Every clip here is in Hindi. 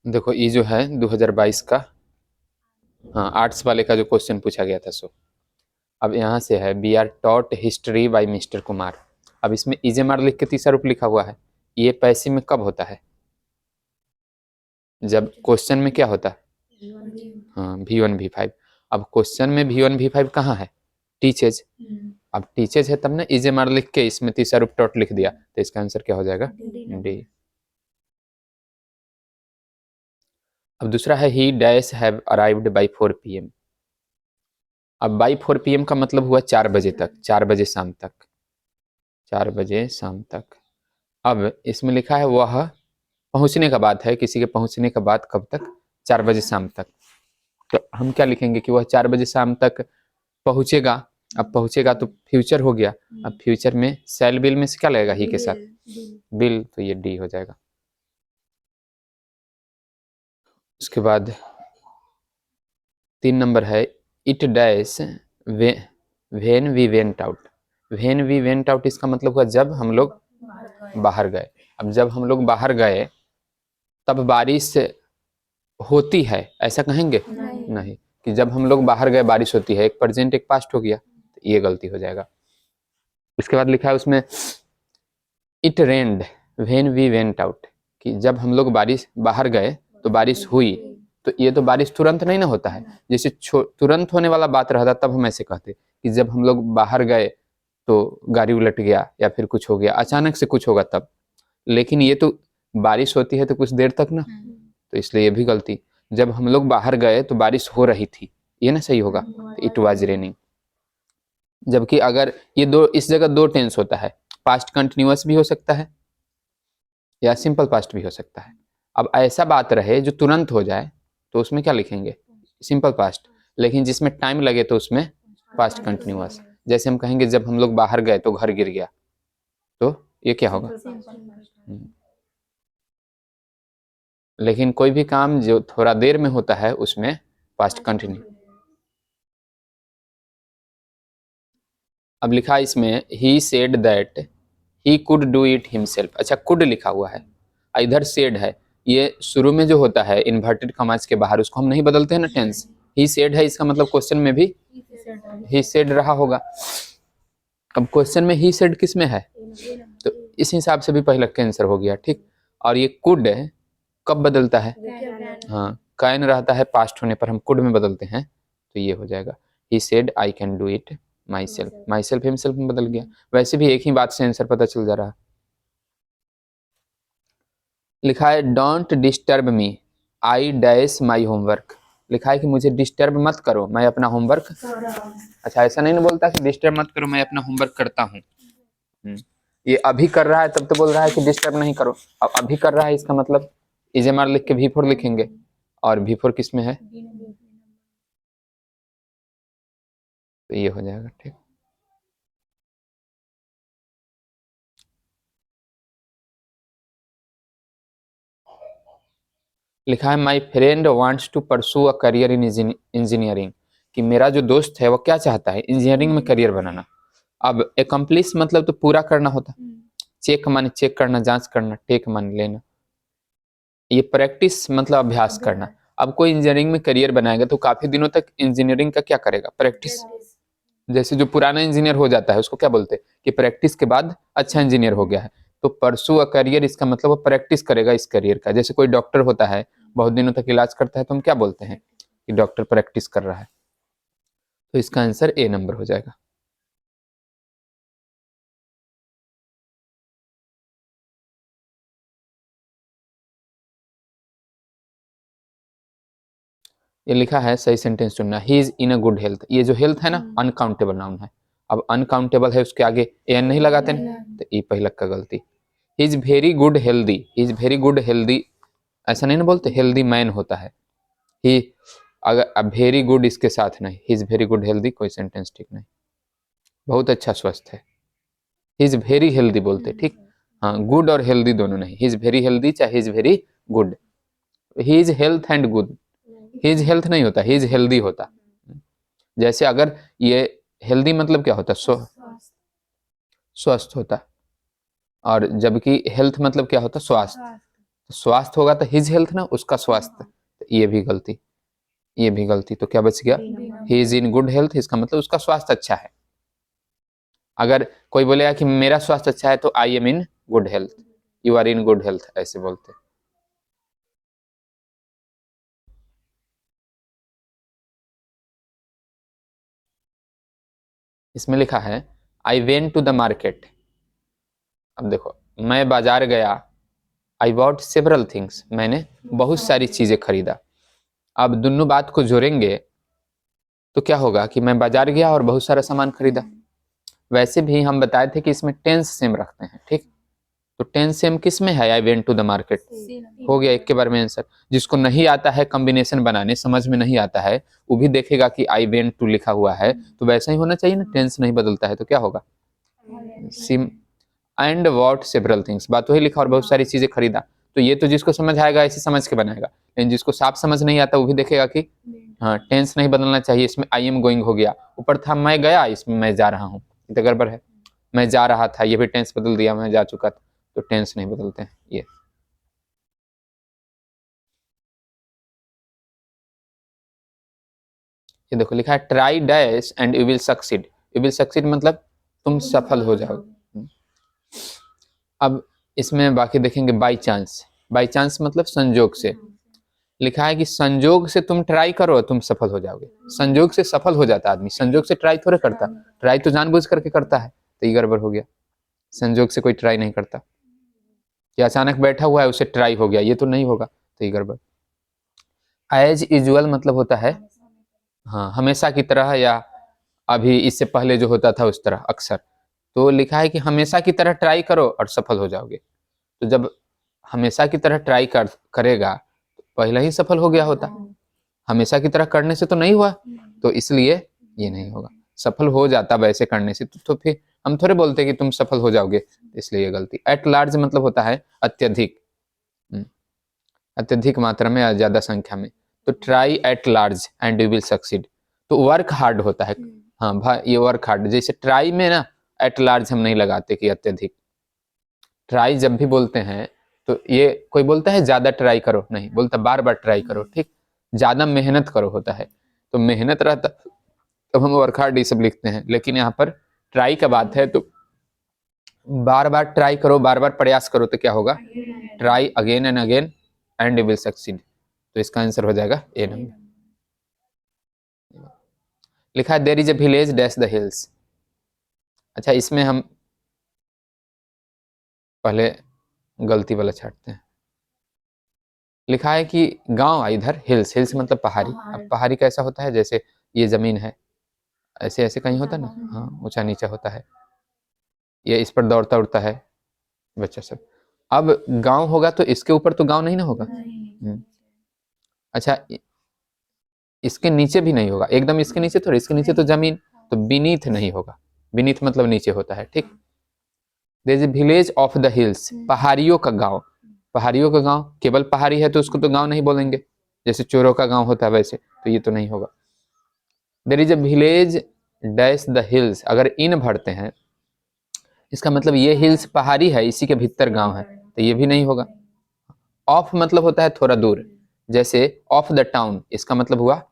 देखो ये जो है 2022 का, हाँ, आर्ट्स वाले का जो क्वेश्चन पूछा गया था सो अब यहाँ से है, we are taught history by mister Kumar. अब इसमें इजेमार लिख के तीसरा रूप लिखा हुआ है। ये पैसिव में कब होता है? जब क्वेश्चन में क्या होता है? हाँ, V1 V5। अब क्वेश्चन में V1 V5 कहाँ है? टीचेज। अब टीचेज है तब ना इजेमार लिख के इसमें तीसरा रूप टॉट लिख दिया, तो इसका आंसर क्या हो जाएगा? डी। अब दूसरा है, he dash have arrived by 4 PM। अब बाई 4 PM का मतलब हुआ 4 बजे तक, 4 बजे शाम तक, 4 बजे शाम तक। अब इसमें लिखा है वह पहुंचने का बात है, किसी के पहुंचने का बात कब तक? 4 बजे शाम तक। तो हम क्या लिखेंगे कि वह 4 बजे शाम तक पहुंचेगा। अब पहुंचेगा तो फ्यूचर हो गया। अब फ्यूचर में शैल बिल में से क्या लगेगा? ही के साथ बिल, तो ये डी हो जाएगा। उसके बाद 3 नंबर है, it dash when we went out. When we went out इसका मतलब हुआ जब हम लोग बाहर गए। अब जब हम लोग बाहर गए तब बारिश होती है, ऐसा कहेंगे? नहीं, कि जब हम लोग बाहर गए बारिश होती है। एक प्रेजेंट एक पास्ट हो गया, तो ये गलती हो जाएगा। इसके बाद लिखा है उसमें, it rained when we went out, कि जब हम लोग बाहर गए तो बारिश हुई। तो ये तो बारिश तुरंत नहीं ना होता है। जैसे तुरंत होने वाला बात रहता तब हम ऐसे कहते कि जब हम लोग बाहर गए तो गाड़ी उलट गया या फिर कुछ हो गया, अचानक से कुछ होगा तब। लेकिन ये तो बारिश होती है तो कुछ देर तक ना, तो इसलिए ये भी गलती। जब हम लोग बाहर गए तो बारिश हो रही थी, ये ना सही होगा, इट वाज रेनिंग। जबकि अगर ये दो, इस जगह दो टेंस होता है, पास्ट कंटिन्यूअस भी हो सकता है या सिंपल पास्ट भी हो सकता है। अब ऐसा बात रहे जो तुरंत हो जाए तो उसमें क्या लिखेंगे? Simple past. लेकिन जिसमें टाइम लगे तो उसमें पास्ट कंटिन्यूअस। जैसे हम कहेंगे जब हम लोग बाहर गए तो घर गिर गया, तो ये क्या होगा? लेकिन कोई भी काम जो थोड़ा देर में होता है उसमें पास्ट कंटिन्यू। अब लिखा इसमें, he said that he could do it himself. अच्छा, कुड लिखा हुआ है, इधर सेड है। ये शुरू में जो होता है इन्वर्टेड कॉमास के बाहर, उसको हम नहीं बदलते हैं ना टेंस। ही सेड है, इसका मतलब क्वेश्चन में भी ही सेड रहा होगा। अब क्वेश्चन में ही सेड किस में है? तो इस हिसाब से भी पहले का आंसर हो गया, ठीक। और ये कुड कब बदलता है? हाँ, कैन रहता है पास्ट होने पर, हम कुड में बदलते हैं, तो ये हो जाएगा, he said I can do it my self. My self himself में बदल गया। वैसे भी एक ही बात से आंसर पता चल जा रहा है। लिखा है, don't disturb me I dash my homework. लिखा है कि मुझे डिस्टर्ब मत करो, मैं अपना होमवर्क। अच्छा, ऐसा नहीं ना बोलता कि डिस्टर्ब मत करो, मैं अपना होमवर्क करता हूँ। ये अभी कर रहा है तब तो बोल रहा है कि डिस्टर्ब नहीं करो। अब अभी कर रहा है, इसका मतलब इजेमार लिख के V4 लिखेंगे। और V4 किस में है? तो ये हो जाएगा, ठीक। लिखा है, my friend wants to pursue a career in engineering, कि मेरा जो दोस्त है वो क्या चाहता है? इंजीनियरिंग में करियर बनाना। अब एकम्प्लिश मतलब तो पूरा करना होता, चेक माने चेक करना, जांच करना, टेक माने लेना। ये प्रैक्टिस मतलब अभ्यास करना। अब कोई इंजीनियरिंग में करियर बनाएगा तो काफी दिनों तक इंजीनियरिंग का क्या करेगा? प्रैक्टिस। जैसे जो पुराना इंजीनियर हो जाता है उसको क्या बोलते हैं कि प्रैक्टिस के बाद अच्छा इंजीनियर हो गया है। तो परसू अ करियर, इसका मतलब वो प्रैक्टिस करेगा इस करियर का। जैसे कोई डॉक्टर होता है, बहुत दिनों तक इलाज करता है, तो हम क्या बोलते हैं कि डॉक्टर प्रैक्टिस कर रहा है। तो इसका आंसर ए नंबर हो जाएगा। ये लिखा है, सही सेंटेंस चुनना। He is in a good health. ये जो हेल्थ है ना, अनकाउंटेबल नाउन है। अब अनकाउंटेबल है, उसके आगे एन नहीं लगाते ना, तो ई पहले का गलती। He is very good healthy, he is very good healthy, ऐसा नहीं ना बोलते, हेल्दी मैन होता है ही। अगर वेरी गुड इसके साथ नहीं, he is very good healthy, कोई सेंटेंस ठीक नहीं। बहुत अच्छा स्वस्थ है, ही इज वेरी हेल्दी बोलते, ठीक। हाँ, गुड और हेल्दी दोनों नहीं, ही इज वेरी हेल्दी चाहे he is very good. He is health and good, he is health नहीं होता, ही इज हेल्दी होता। जैसे अगर ये हेल्दी मतलब क्या होता? स्वस्थ होता। और जबकि हेल्थ मतलब क्या होता? स्वास्थ्य। तो स्वास्थ्य होगा तो हिज हेल्थ ना, उसका स्वास्थ्य, तो ये भी गलती, ये भी गलती। तो क्या बच गया, he is in good health, इसका मतलब उसका स्वास्थ्य अच्छा है। अगर कोई बोलेगा कि मेरा स्वास्थ्य अच्छा है तो I am in good health, you are in good health, ऐसे बोलते। इसमें लिखा है I went to the market. अब देखो, मैं बाजार गया, आई बॉट सेवरल थिंग्स, मैंने बहुत सारी चीजें खरीदा। अब दोनों बात को जोड़ेंगे तो क्या होगा कि मैं बाजार गया और बहुत सारा सामान खरीदा। वैसे भी हम बताए थे कि इसमें टेंस सेम रखते हैं, ठीक। तो टेंस सेम किस में है, I went to the market, हो गया एक के बारे में आंसर। जिसको नहीं आता है कॉम्बिनेशन बनाने, समझ में नहीं आता है, वो भी देखेगा कि आई वेंट टू लिखा हुआ है तो वैसा ही होना चाहिए ना, टेंस नहीं बदलता है तो क्या होगा, SIM and what several things, बात वही लिखा और बहुत सारी चीजें खरीदा। तो ये तो जिसको समझ आएगा ऐसे समझ के बनाएगा, लेकिन जिसको साफ समझ नहीं आता वो भी देखेगा कि हाँ टेंस नहीं बदलना चाहिए, इसमें आई एम गोइंग हो गया, ऊपर था मैं गया, इसमें मैं जा रहा हूँ, ये तो गड़बड़ है। मैं जा रहा था, ये भी टेंस बदल दिया, मैं जा चुका था, तो टेंस नहीं बदलते हैं ये। ये देखो लिखा है try dash and you will succeed, you will succeed मतलब तुम सफल हो जाओगे। अब इसमें बाकी देखेंगे बाई चांस, बाई चांस मतलब संजोग से। लिखा है कि संजोग से तुम ट्राई करो तुम सफल हो जाओगे, संजोग से सफल हो जाता आदमी, संजोग से ट्राई थोड़े करता, ट्राई तो जानबूझ करके करता है, तो ये गड़बड़ हो गया। संजोग से कोई ट्राई नहीं करता, कि अचानक बैठा हुआ है उसे ट्राई हो गया, ये तो नहीं होगा, तो ये गड़बड़। एज यूजुअल मतलब होता है हाँ हमेशा की तरह, या अभी इससे पहले जो होता था उस तरह, अक्सर। तो लिखा है कि हमेशा की तरह ट्राई करो और सफल हो जाओगे। तो जब हमेशा की तरह ट्राई करेगा तो पहले ही सफल हो गया होता, हमेशा की तरह करने से तो नहीं हुआ, तो इसलिए ये नहीं होगा। सफल हो जाता वैसे करने से तो फिर हम थोड़े बोलते कि तुम सफल हो जाओगे, इसलिए ये गलती। एट लार्ज मतलब होता है अत्यधिक, अत्यधिक मात्रा में या ज्यादा संख्या में। तो try at large and you will succeed, तो वर्क हार्ड होता है। हाँ भाई ये वर्क हार्ड, जैसे ट्राई में ना एट लार्ज हम नहीं लगाते कि अत्यधिक। ट्राई जब भी बोलते हैं तो ये कोई बोलता है ज्यादा ट्राई करो, नहीं बोलता बार बार ट्राई करो, ठीक। ज्यादा मेहनत करो होता है, तो मेहनत रहता तब हम वर्क हार्ड ये सब लिखते हैं, लेकिन यहाँ पर ट्राई का बात है तो बार बार ट्राई करो, बार बार प्रयास करो, तो क्या होगा, try again and again and you will succeed. तो इसका आंसर हो जाएगा ए नंबर। लिखा है there is a village dash the hills. अच्छा इसमें हम पहले गलती वाला छाटते हैं। लिखा है कि गांव इधर, हिल्स, हिल्स मतलब पहाड़ी। अब पहाड़ी कैसा होता है, जैसे ये जमीन है, ऐसे ऐसे कहीं होता है ना, हाँ ऊंचा नीचा होता है, ये इस पर दौड़ता उड़ता है बच्चा सब। अब गांव होगा तो इसके ऊपर तो गांव नहीं ना होगा। अच्छा इसके नीचे भी नहीं होगा, एकदम इसके नीचे थोड़ा, इसके नीचे तो जमीन, तो बीनीथ नहीं होगा, बीनीथ मतलब नीचे होता है, ठीक। There is village of the hills, पहाड़ियों का गांव, पहाड़ियों का गांव, केवल पहाड़ी है तो उसको तो गांव नहीं बोलेंगे, जैसे चोरों का गांव होता है वैसे, तो ये तो नहीं होगा। There is a village dash the hills, अगर इन भरते हैं इसका मतलब ये हिल्स पहाड़ी है, इसी के भीतर गांव है, तो ये भी नहीं होगा। ऑफ मतलब होता है थोड़ा दूर, जैसे ऑफ द टाउन, इसका मतलब हुआ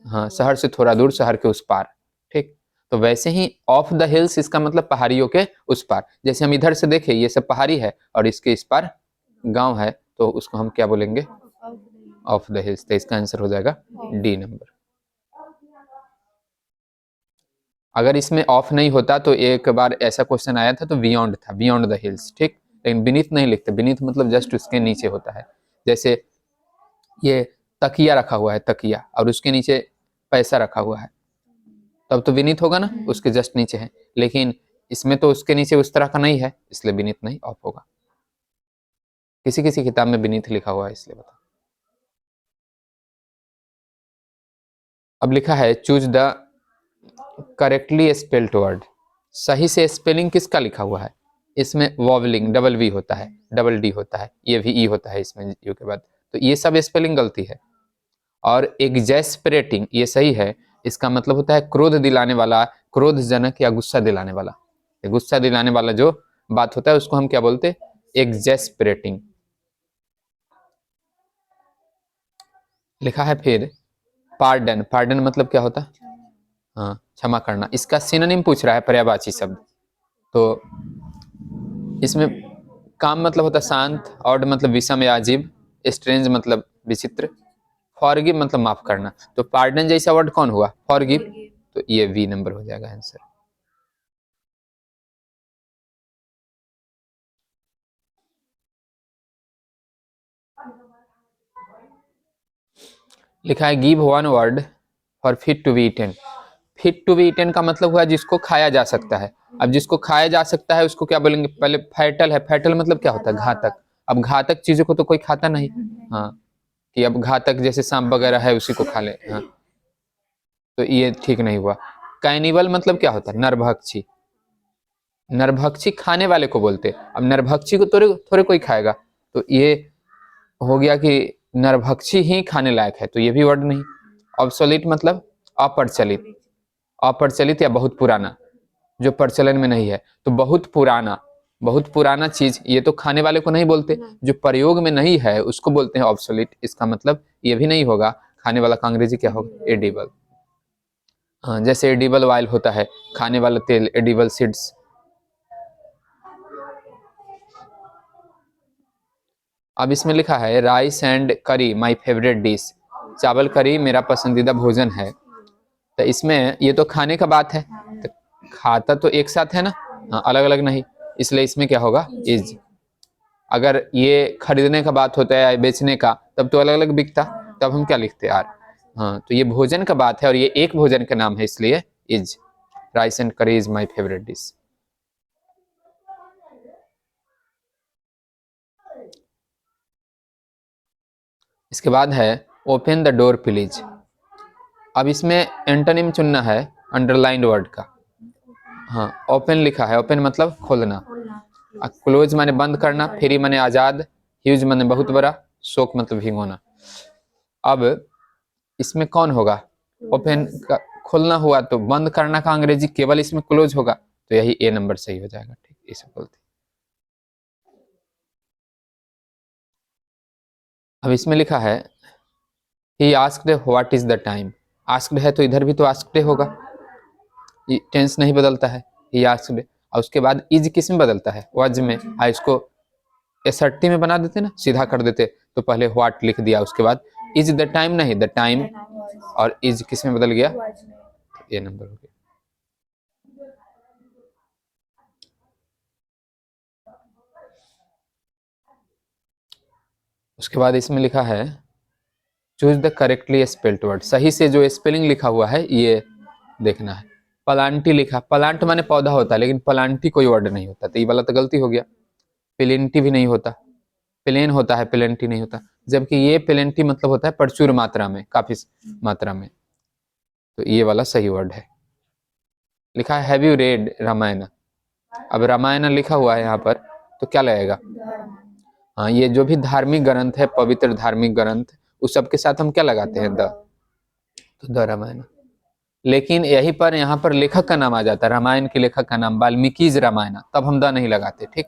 हाँ शहर से थोड़ा दूर, शहर के उस पार, ठीक। तो वैसे ही ऑफ द हिल्स इसका मतलब पहाड़ियों के उस पार, जैसे हम इधर से देखें ये सब पहाड़ी है और इसके इस पार गांव है, तो उसको हम क्या बोलेंगे, ऑफ द हिल्स। तो इसका आंसर हो जाएगा डी नंबर। अगर इसमें ऑफ नहीं होता तो एक बार ऐसा क्वेश्चन आया था तो बियॉन्ड था, बियॉन्ड द हिल्स, ठीक। लेकिन बीनीथ नहीं लिखते, बीनीथ मतलब जस्ट उसके नीचे होता है, जैसे ये तकिया रखा हुआ है, तकिया, और उसके नीचे पैसा रखा हुआ है, तब तो विनीत होगा ना, उसके जस्ट नीचे है। लेकिन इसमें तो उसके नीचे उस तरह का नहीं है, इसलिए विनीत नहीं, ऑफ होगा। किसी किसी किताब में विनीत लिखा हुआ है, इसलिए बता। अब लिखा है choose the correctly spelled word, सही से स्पेलिंग किसका लिखा हुआ है। इसमें वॉवलिंग डबल वी होता है, डबल डी होता है, ये भी ई होता है इसमें यू के बाद, तो ये सब स्पेलिंग गलती है। और एग्जेस्परेटिंग ये सही है, इसका मतलब होता है क्रोध दिलाने वाला, क्रोधजनक या गुस्सा दिलाने वाला। गुस्सा दिलाने वाला जो बात होता है उसको हम क्या बोलते हैं, एग्जेस्परेटिंग। लिखा है फिर पार्डन। पार्डन मतलब क्या होता है? हाँ, क्षमा करना। इसका सिनोनिम पूछ रहा है, पर्यायवाची शब्द। तो इसमें काम मतलब होता है शांत, ऑड मतलब विषम या अजीब, स्ट्रेंज मतलब विचित्र, फॉरगिव मतलब माफ करना। तो पार्डन जैसा वर्ड कौन हुआ? फॉरगिव। तो ये वी नंबर हो जाएगा आंसर। लिखा है give one word for fit to be eaten. Fit to be eaten का मतलब हुआ जिसको खाया जा सकता है। अब जिसको खाया जा सकता है उसको क्या बोलेंगे? पहले फैटल है। फैटल मतलब क्या होता है? घातक। अब घातक चीजों को तो कोई खाता नहीं। हाँ, कि अब घातक जैसे सांप वगैरह है उसी को खा ले। हाँ, तो ये ठीक नहीं हुआ। कैनिबल मतलब क्या होता है? नरभक्षी। नरभक्षी खाने वाले को बोलते। अब नरभक्षी को थोड़े थोड़े कोई खाएगा। तो ये हो गया कि नरभक्षी ही खाने लायक है, तो ये भी वर्ड नहीं। ऑब्सोलीट मतलब अप्रचलित। अप्रचलित या बहुत पुराना, जो प्रचलन में नहीं है। तो बहुत पुराना, बहुत पुराना चीज, ये तो खाने वाले को नहीं बोलते। जो प्रयोग में नहीं है उसको बोलते हैं ऑब्सोलीट। इसका मतलब ये भी नहीं होगा। खाने वाला का अंग्रेजी क्या होगा? एडिबल। हाँ, जैसे एडिबल ऑयल होता है, खाने वाला तेल, एडिबल सीड्स। अब इसमें लिखा है राइस एंड करी माय फेवरेट डिश। चावल करी मेरा पसंदीदा भोजन है। तो इसमें ये तो खाने का बात है, तो खाता तो एक साथ है ना, हाँ, अलग अलग नहीं। इसलिए इसमें क्या होगा? इज। अगर ये खरीदने का बात होता है या बेचने का, तब तो अलग अलग बिकता। तब हम क्या लिखते? आर। हाँ, तो ये भोजन का बात है और ये एक भोजन का नाम है, इसलिए इज। राइस एंड करी इज माय फेवरेट डिश। इसके बाद है ओपन द डोर प्लीज। अब इसमें एंटोनिम चुनना है अंडरलाइंड वर्ड का। हाँ, ओपन लिखा है, ओपन मतलब खोलना। क्लोज माने बंद करना, फ्री माने आजाद, ह्यूज माने बहुत बड़ा, शोक मतलब भिगोना। अब इसमें कौन होगा? ओपन का खोलना हुआ, तो बंद करना का अंग्रेजी केवल इसमें क्लोज होगा। तो यही ए नंबर सही हो जाएगा। ठीक, इसे बोलते। अब इसमें लिखा है he asked what is the time. Asked है तो इधर भी तो आस्क्ड होगा, टेंस नहीं बदलता है। ही आस्क्ड, और उसके बाद इज किस में बदलता है? वज में। इसको एसर्टी में बना देते ना, सीधा कर देते। तो पहले व्हाट लिख दिया, उसके बाद इज द टाइम नहीं, द टाइम। और इज किस में बदल गया? ये नंबर हो गया। उसके बाद इसमें लिखा है choose the correctly spelled word. सही से जो स्पेलिंग लिखा हुआ है ये देखना है। पलांटी लिखा, पलांट माने पौधा होता है, लेकिन पलांटी कोई वर्ड नहीं होता, तो ये वाला तो गलती हो गया। प्लेंटी भी नहीं होता, प्लेन होता है, प्लेंटी नहीं होता। जबकि ये प्लेंटी मतलब होता है प्रचुर मात्रा में, काफी मात्रा में। तो ये वाला सही वर्ड है। लिखा है हैव यू रेड रामायण। अब रामायण लिखा हुआ है यहाँ पर, तो क्या लगेगा? हाँ, ये जो भी धार्मिक ग्रंथ है, पवित्र धार्मिक ग्रंथ, उस सब के साथ हम क्या लगाते हैं? द। तो द रामायण। लेकिन यहीं पर यहाँ पर लेखक का नाम आ जाता है, रामायण के लेखक का नाम वाल्मीकि रामायण, तब हम द नहीं लगाते। ठीक,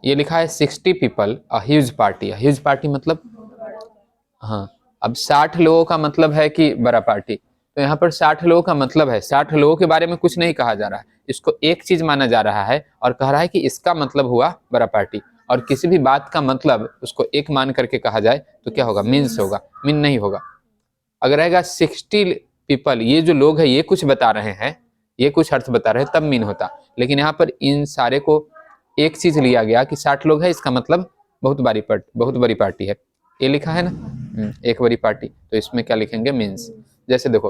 ये लिखा है 60 people a huge party. Huge party मतलब, हाँ, अब 60 लोगों का मतलब है कि बड़ा पार्टी। तो यहाँ पर 60 लोगों का मतलब है, 60 लोगों के बारे में कुछ नहीं कहा जा रहा है, इसको एक चीज माना जा रहा है और कह रहा है कि इसका मतलब हुआ बड़ा पार्टी। और किसी भी बात का मतलब उसको एक मान करके कहा जाए तो क्या होगा? मीन्स होगा, मीन नहीं होगा। अगर रहेगा 60 पीपल, ये जो लोग हैं ये कुछ बता रहे हैं, ये कुछ अर्थ बता रहे हैं, तब मीन होता। लेकिन यहाँ पर इन सारे को एक चीज लिया गया कि 60 लोग हैं, इसका मतलब बहुत बड़ी पार्टी है। ये लिखा है ना, एक बड़ी पार्टी, तो इसमें क्या लिखेंगे? मीन्स। जैसे देखो,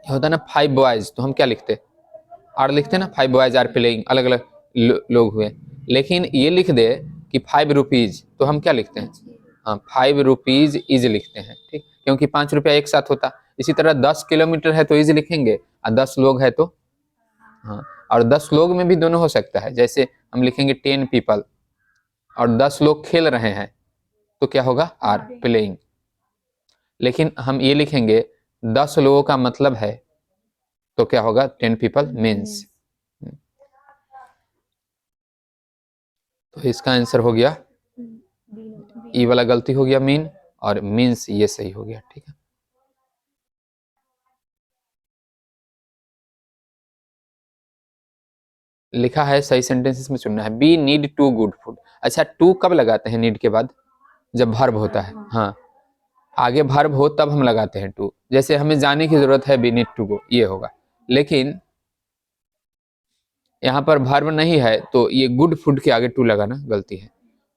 होता है ना 5 बॉयज, तो हम क्या लिखते? आर लिखते ना, 5 बॉयज आर प्लेइंग, अलग अलग लोग हुए। लेकिन ये लिख दे कि 5 रुपीज, तो हम क्या लिखते हैं? हाँ, 5 रुपीज इज लिखते हैं। ठीक, क्योंकि 5 रुपया एक साथ होता। इसी तरह 10 किलोमीटर है तो इज लिखेंगे, और 10 लोग है तो, हाँ, और 10 लोग में भी दोनों हो सकता है। जैसे हम लिखेंगे 10 पीपल और 10 लोग खेल रहे हैं, तो क्या होगा? Are playing. लेकिन हम ये लिखेंगे 10 लोगों का मतलब है, तो क्या होगा? 10 पीपल मीन्स। तो इसका आंसर हो गया ई वाला गलती हो गया मीन, और मीन्स ये सही हो गया। ठीक है, लिखा है सही सेंटेंसेस में चुनना है। Be need to good food. अच्छा, टू कब लगाते हैं नीड के बाद? जब वर्ब होता है। हाँ, आगे वर्ब हो तब हम लगाते हैं टू। जैसे हमें जाने की जरूरत है, बी नीड टू गो, ये होगा। लेकिन यहाँ पर वर्ब नहीं है तो ये गुड फूड के आगे टू लगाना गलती है।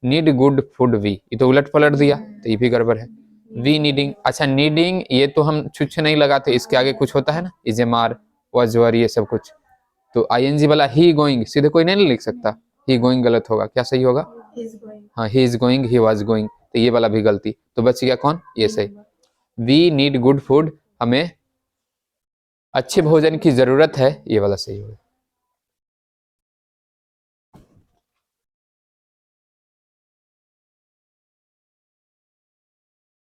नीड गुड फूड वी, ये तो उलट पलट दिया, तो ये भी गड़बड़ है। वी नीडिंग, अच्छा नीडिंग ये तो हम छुच्छे नहीं लगाते, इसके आगे कुछ होता है ना, is am are was were, ये सब कुछ। तो आईएनजी वाला ही गोइंग सीधे कोई नहीं लिख सकता, ही गोइंग गलत होगा, क्या सही होगा? हाँ, he is going, he was going, तो ये वाला भी गलती। तो बच गया कौन? ये सही। वी नीड गुड फूड, हमें अच्छे भोजन की जरूरत है, ये वाला सही होगा।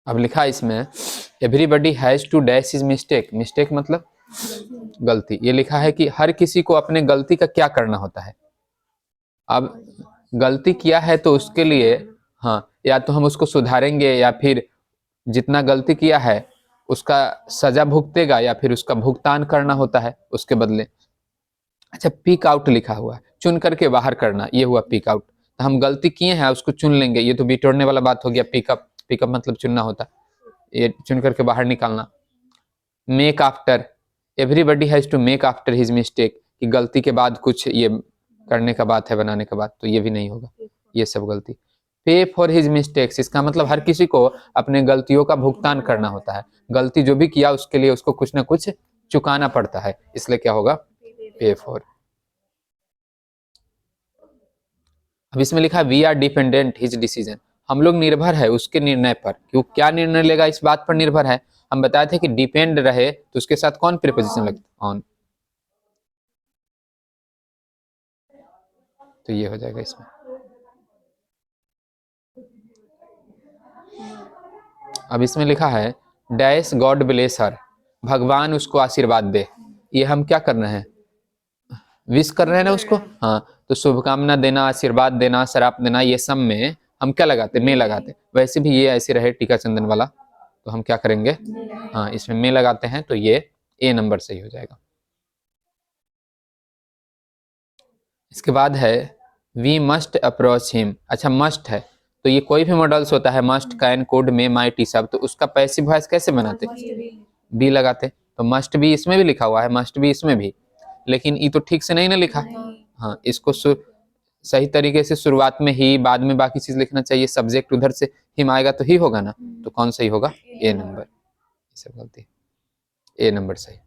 अब लिखा इसमें everybody has to dash his mistake. Mistake मतलब गलती। ये लिखा है कि हर किसी को अपने गलती का क्या करना होता है। अब गलती किया है तो उसके लिए, हाँ, या तो हम उसको सुधारेंगे या फिर जितना गलती किया है उसका सजा भुगतेगा, या फिर उसका भुगतान करना होता है उसके बदले। अच्छा, पिक आउट लिखा हुआ है, चुन करके बाहर करना, ये हुआ पिक आउट। तो हम गलती किए हैं उसको चुन लेंगे, ये तो बिटोरने वाला बात हो गया। पिकअप, पिकअप मतलब चुनना होता है, ये चुन करके बाहर निकालना। Make after, everybody has to make after his mistake, कि गलती के बाद कुछ ये करने का बात है, बनाने का बात, तो ये भी नहीं होगा, ये सब गलती। पे फॉर हिज मिस्टेक्स, इसका मतलब हर किसी को अपने गलतियों का भुगतान करना होता है। गलती जो भी किया उसके लिए उसको कुछ ना कुछ चुकाना पड़ता है, इसलिए क्या होगा? पे फॉर। अब इसमें लिखा है we are dependent his decision, हम लोग निर्भर है उसके निर्णय पर। क्यों, क्या निर्णय लेगा इस बात पर निर्भर है। हम बताए थे कि डिपेंड रहे तो उसके साथ कौन प्रीपोजिशन लगता? ऑन। तो ये हो जाएगा इसमें। अब इसमें लिखा है डैश गॉड ब्लेस हर, भगवान उसको आशीर्वाद दे। ये हम क्या कर रहे हैं? विश कर रहे हैं ना उसको। हाँ, तो शुभकामना देना, आशीर्वाद देना, शराब देना, ये सब में हम क्या लगाते? में लगाते। वैसे भी ये ऐसे रहे टीका चंदन वाला, तो हम क्या करेंगे? हाँ, इसमें में लगाते हैं, तो ये ए नंबर सही हो जाएगा। इसके बाद है वी मस्ट अप्रोच हिम। अच्छा, मस्ट है तो ये कोई भी मॉडल्स होता है, must, can, could, may, might, ये सब, तो उसका पैसिव वॉइस कैसे बनाते? बी लगाते। तो मस्ट बी इसमें भी लिखा हुआ है, मस्ट बी इसमें भी, लेकिन ये तो ठीक से नहीं ना लिखा। हाँ, इसको सही तरीके से शुरुआत में ही, बाद में बाकी चीज लिखना चाहिए। सब्जेक्ट उधर से हिम आएगा तो ही होगा ना, तो कौन सही होगा? ए नंबर। ये सब गलती, ए नंबर सही।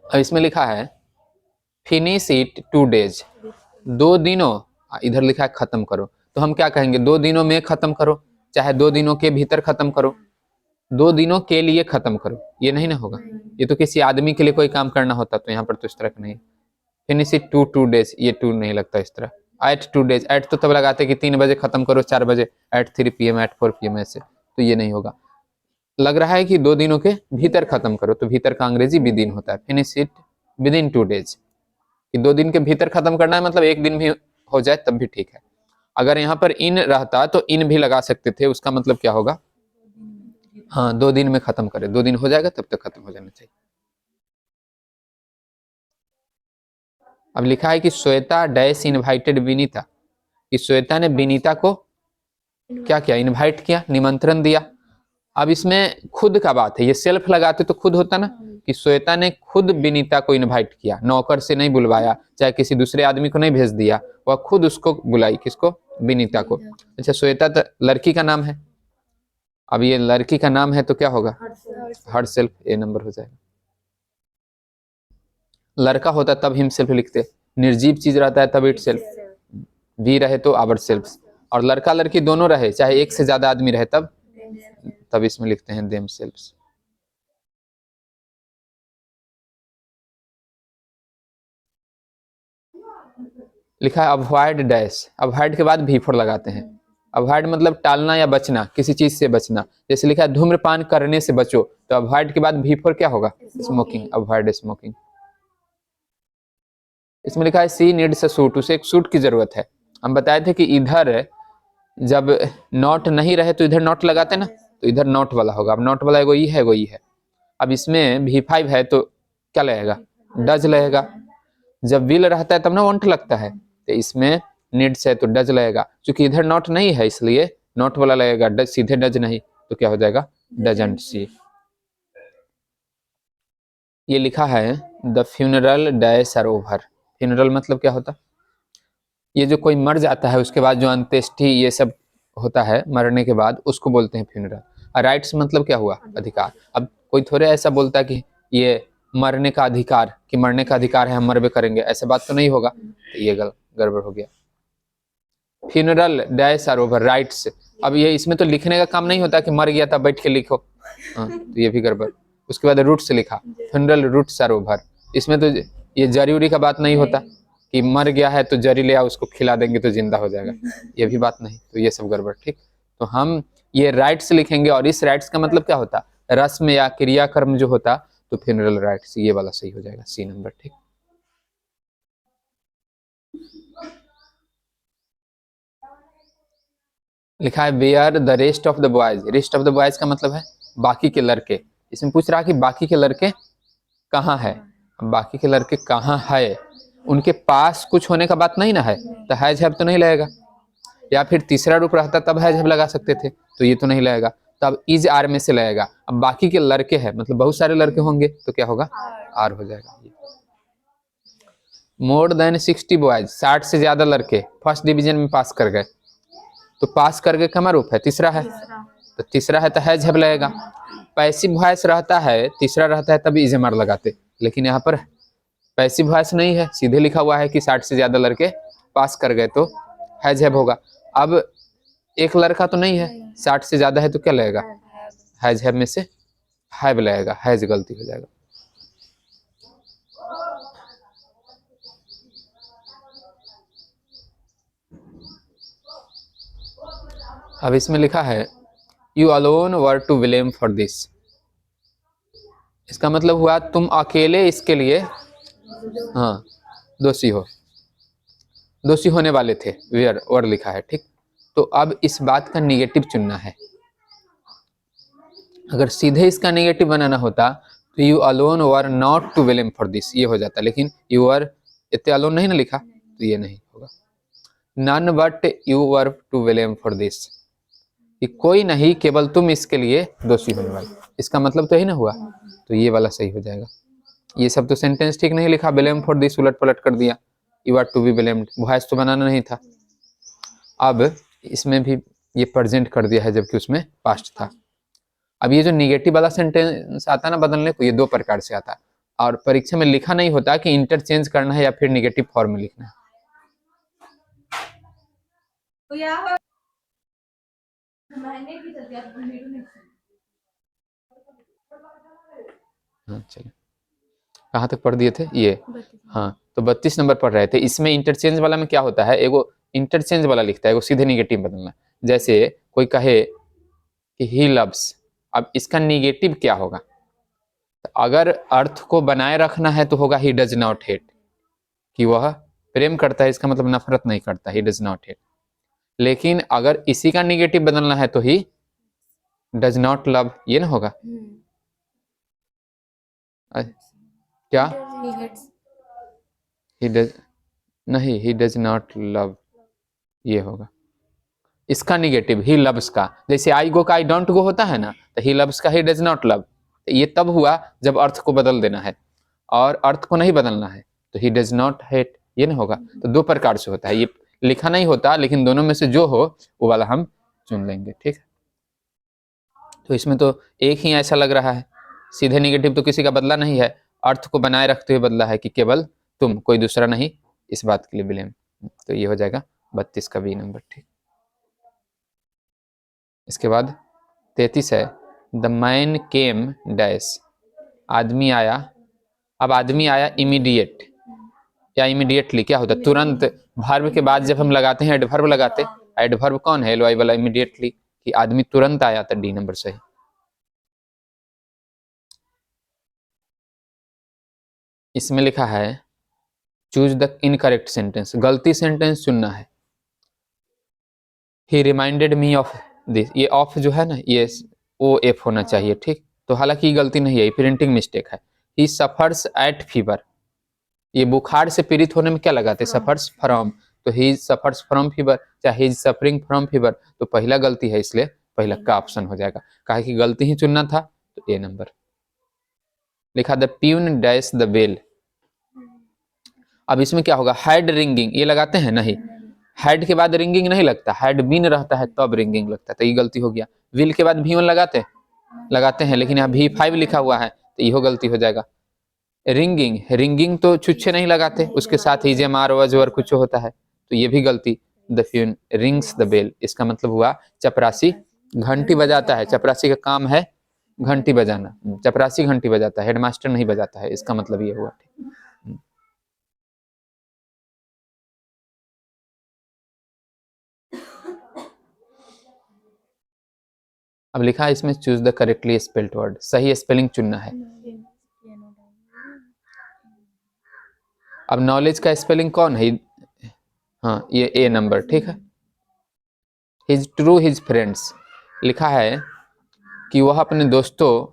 अब इसमें लिखा है फिनिश इट 2 डेज, 2 दिनों, इधर लिखा है खत्म करो, तो हम क्या कहेंगे? 2 दिनों में खत्म करो, चाहे 2 दिनों के भीतर खत्म करो, 2 दिनों के लिए खत्म करो, ये नहीं ना होगा। ये तो किसी आदमी के लिए कोई काम करना होता, तो यहाँ पर तो इस तरह का नहीं। फिनिश इट 2 डेज, ये 2 नहीं लगता इस तरह। एट 2 डेज, एट तो तब लगाते कि 3 बजे खत्म करो, 4 बजे, एट 3 PM, एट 4 PM, ऐसे, तो ये नहीं होगा। लग रहा है कि 2 दिनों के भीतर खत्म करो, तो भीतर का अंग्रेजी विद इन होता है। Finish it with in 2 days, कि 2 दिन के भीतर खत्म करना है, मतलब 1 दिन भी हो जाए तब भी ठीक है। अगर यहाँ पर इन रहता तो इन भी लगा सकते थे, उसका मतलब क्या होगा? हाँ, 2 दिन में खत्म करे, 2 दिन हो जाएगा तब तक खत्म हो जाना चाहिए। अब लिखा है कि श्वेता डैश इनवाइटेड विनीता, कि श्वेता ने विनीता को क्या किया? इनवाइट किया, निमंत्रण दिया। अब इसमें खुद का बात है, ये सेल्फ लगाते तो खुद होता ना, कि श्वेता ने खुद विनीता को इनवाइट किया, नौकर से नहीं बुलवाया, चाहे किसी दूसरे आदमी को नहीं भेज दिया, वह खुद उसको बुलाई। किसको? विनीता को। अच्छा, श्वेता तो लड़की का नाम है, अब ये लड़की का नाम है तो क्या होगा? हर सेल्फ, ए नंबर हो जाएगा। लड़का होता तब हिमसेल्फ लिखते, निर्जीव चीज रहता है तब इट सेल्फ, भी रहे तो आवर सेल्फ, और लड़का लड़की दोनों रहे, चाहे एक से ज्यादा आदमी रहे, तब इसमें लिखते हैं देम सेल्फ्स। लिखा है अवॉइड डैश, अवॉइड के बाद भी फोर लगाते हैं। अवॉइड मतलब टालना या बचना, किसी चीज से बचना। जैसे लिखा है धूम्रपान करने से बचो, तो अवॉइड के बाद भी फोर क्या होगा? Smoking, avoid smoking. इसमें लिखा है सी नीड्स अ सूट, उसे एक सूट की जरूरत है। हम बताए थे कि इधर जब नॉट नहीं रहे तो इधर नॉट लगाते ना, तो इधर नॉट वाला होगा। अब नॉट वाला एगो ई है, एगो ई है। अब इसमें V5 है तो क्या लगेगा, डज लगेगा। जब विल रहता है तब ना वॉन्ट लगता है, तो इसमें नीड्स है तो डज लगेगा। क्योंकि इधर नॉट नहीं है इसलिए नॉट वाला लगेगा, डज सीधे डज नहीं, तो क्या हो जाएगा, डजंट सी। ये लिखा है the funeral dash are over. Funeral मतलब क्या होता, ये जो कोई मर जाता है उसके बाद जो अंत्येष्टि ये सब होता है मरने के बाद, उसको बोलते हैं फ्यूनरल। राइट्स मतलब क्या हुआ, अधिकार। अब कोई थोड़े ऐसा बोलता है कि ये मरने का अधिकार, कि मरने का अधिकार है हम मरबे करेंगे, ऐसा बात तो नहीं होगा, तो ये गड़बड़ हो गया। Funeral dash are over rites. अब ये इसमें तो लिखने का काम नहीं होता कि मर गया था बैठ के लिखो, हाँ, तो ये भी गड़बड़। उसके बाद रूट से लिखा, फ्यूनरल रूट्स आर ओवर। इसमें तो ये जरी उरी का बात नहीं होता कि मर गया है तो जरी ले आओ उसको खिला देंगे तो जिंदा हो जाएगा, ये भी बात नहीं, तो ये सब गड़बड़। ठीक, तो हम ये राइट्स लिखेंगे, और इस राइट्स का मतलब क्या होता, रस्म या क्रियाकर्म जो होता, तो फ्यूनरल राइट्स, ये वाला सही हो जाएगा, सी नंबर। ठीक, लिखा है where the rest of the boys. Rest of the boys का मतलब है बाकी के लड़के। इसमें पूछ रहा है कि बाकी के लड़के कहाँ है। बाकी के लड़के कहाँ है, उनके पास कुछ होने का बात नहीं ना है, तो है जब तो नहीं लगेगा। या फिर तीसरा रूप रहता तब है जब लगा सकते थे, तो ये तो नहीं लगेगा, तब इज आर में से लगेगा। अब बाकी के लड़के हैं मतलब बहुत सारे लड़के होंगे, तो क्या होगा, आर हो जाएगा। मोर देन 60 बॉयज, 60 से ज्यादा लड़के फर्स्ट डिवीजन में पास कर गए, तो पास करके कमा रूप है, तीसरा है, तो तीसरा है तो है जब लगेगा। पैसिव वॉइस रहता है, तीसरा रहता है तभी इजमर लगाते, लेकिन यहाँ पर पैसिव वॉइस नहीं है, सीधे लिखा हुआ है कि 60 से ज्यादा लड़के पास कर गए तो है जब होगा। अब एक लड़का तो नहीं है, 60 से ज्यादा है तो क्या लगेगा, हैज हैव में से हैव लगेगा, हैज गलती हो जाएगा। अब इसमें लिखा है you alone were to blame for this. इसका मतलब हुआ तुम अकेले इसके लिए, हाँ, दोषी हो, दोषी होने वाले थे, वेयर वर लिखा है। ठीक, तो अब इस बात का निगेटिव चुनना है। अगर सीधे इसका नेगेटिव बनाना होता तो you alone were not to blame for this, ये हो जाता, लेकिन यू वर इतने अलोन नहीं ना लिखा, तो ये नहीं होगा। None but you were to blame for this, कि कोई नहीं केवल तुम इसके लिए दोषी होने वाले, इसका मतलब तो यही ना हुआ, तो ये वाला सही हो जाएगा। ये सब तो सेंटेंस ठीक नहीं लिखा, ब्लेम फॉर दिस उलट पलट कर दिया, you are to be blamed, voice तो बनाना नहीं था। अब इसमें भी ये प्रेजेंट कर दिया है जबकि उसमें पास्ट था। अब ये जो निगेटिव वाला सेंटेंस आता है ना बदलने को, ये दो प्रकार से आता है, और परीक्षा में लिखा नहीं होता कि इंटरचेंज करना है या फिर निगेटिव फॉर्म में लिखना है। हाँ चलिए, कहाँ तक पढ़ दिए थे ये, हाँ, तो 32 नंबर पढ़ रहे थे। इसमें इंटरचेंज वाला में क्या होता है, एगो इंटरचेंज वाला लिखता है, एगो सीधे निगेटिव बदलना। जैसे कोई कहे कि ही लव्स, अब इसका निगेटिव क्या होगा, तो अगर अर्थ को बनाए रखना है तो होगा ही डज नॉट हेट, कि वह प्रेम करता है, इसका मतलब नफरत नहीं करता, ही डज नॉट हेट। लेकिन अगर इसी का निगेटिव बदलना है तो ही डज नॉट लव, ये ना होगा, क्या, ही डज नहीं, ही डज नॉट लव, ये होगा इसका निगेटिव, ही लव्स का। जैसे आई गो का आई डोंट गो होता है ना, तो ही लव्स का ही डज नॉट लव, ये तब हुआ जब अर्थ को बदल देना है, और अर्थ को नहीं बदलना है तो ही डज नॉट हेट, ये ना होगा। तो दो प्रकार से होता है, ये लिखा नहीं होता, लेकिन दोनों में से जो हो वो वाला हम चुन लेंगे। ठीक है, तो इसमें तो एक ही ऐसा लग रहा है, सीधे निगेटिव तो किसी का बदला नहीं है, अर्थ को बनाए रखते हुए बदला है कि केवल तुम, कोई दूसरा नहीं, इस बात के लिए ब्लेम। तो ये हो जाएगा 32 का बी नंबर। ठीक, इसके बाद 33 है द मैन केम डैश, आदमी आया। अब आदमी आया इमीडिएट या इमीडिएटली, क्या होता है, तुरंत। वर्ब के बाद जब हम लगाते हैं एडवर्ब लगाते, एडवर्ब कौन है, एलवाई वाला, इमीडिएटली, कि आदमी तुरंत आया, तो डी नंबर सही। इसमें लिखा है चूज द इनकरेक्ट सेंटेंस, गलती सेंटेंस चुनना है। ही रिमाइंडेड मी ऑफ दिस, ये ऑफ जो है ना ये ओ एफ होना चाहिए, ठीक। तो हालांकि ये गलती नहीं है, प्रिंटिंग मिस्टेक है। ही सफर्स एट फीवर, ये बुखार से पीड़ित होने में क्या लगाते, सफर्स फ्रॉम, तो ही सफर्स फ्रॉम फीवर, चाहे ही सफरिंग फ्रॉम फीवर, तो पहला गलती है इसलिए पहला का ऑप्शन हो जाएगा। कहा कि गलती ही चुनना था तो ए नंबर। लिखा the peon dash the bell, अब इसमें क्या होगा, हैड रिंगिंग ये लगाते हैं नहीं, हैड के बाद रिंगिंग नहीं लगता, हैड बीन रहता है तब रिंगिंग लगता है, तो ये गलती हो गया। विल के बाद भी लगाते हैं, लेकिन यहाँ V5 लिखा हुआ है तो यह गलती हो जाएगा। रिंगिंग, रिंगिंग तो छुच्छे नहीं लगाते, उसके साथ ही जेमार वजवर कुछ होता है, तो ये भी गलती। द फ्यून रिंग्स द बेल, इसका मतलब हुआ चपरासी घंटी बजाता है, चपरासी का काम है घंटी बजाना, चपरासी घंटी बजाता है, हेडमास्टर नहीं बजाता है, इसका मतलब ये हुआ। अब लिखा है इसमें choose the correctly spelled word, सही स्पेलिंग चुनना है। अब नॉलेज का स्पेलिंग कौन है, हाँ ये ए नंबर, ठीक है। हिज ट्रू हिज फ्रेंड्स, लिखा है कि वह अपने दोस्तों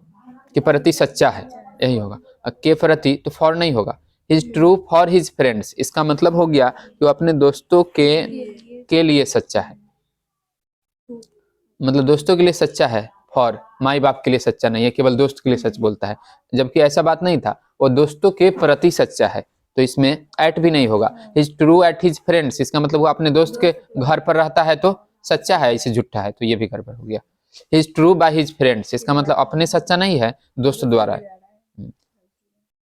के प्रति सच्चा है, यही होगा। के प्रति तो फॉर नहीं होगा, his true for his friends, इसका मतलब हो गया कि वो अपने दोस्तों के लिए सच्चा है, मतलब दोस्तों के लिए सच्चा है, फॉर माई बाप के लिए सच्चा नहीं है, केवल दोस्त के लिए सच बोलता है, जबकि ऐसा बात नहीं था, वो दोस्तों के प्रति सच्चा है, तो इसमें एट भी नहीं होगा। His true at his friends, इसका मतलब वो अपने दोस्त के घर पर रहता है तो सच्चा है, इसे झूठा है, तो ये भी गड़बड़ हो गया। His true by his friends, इसका मतलब अपने सच्चा नहीं है, दोस्त द्वारा है।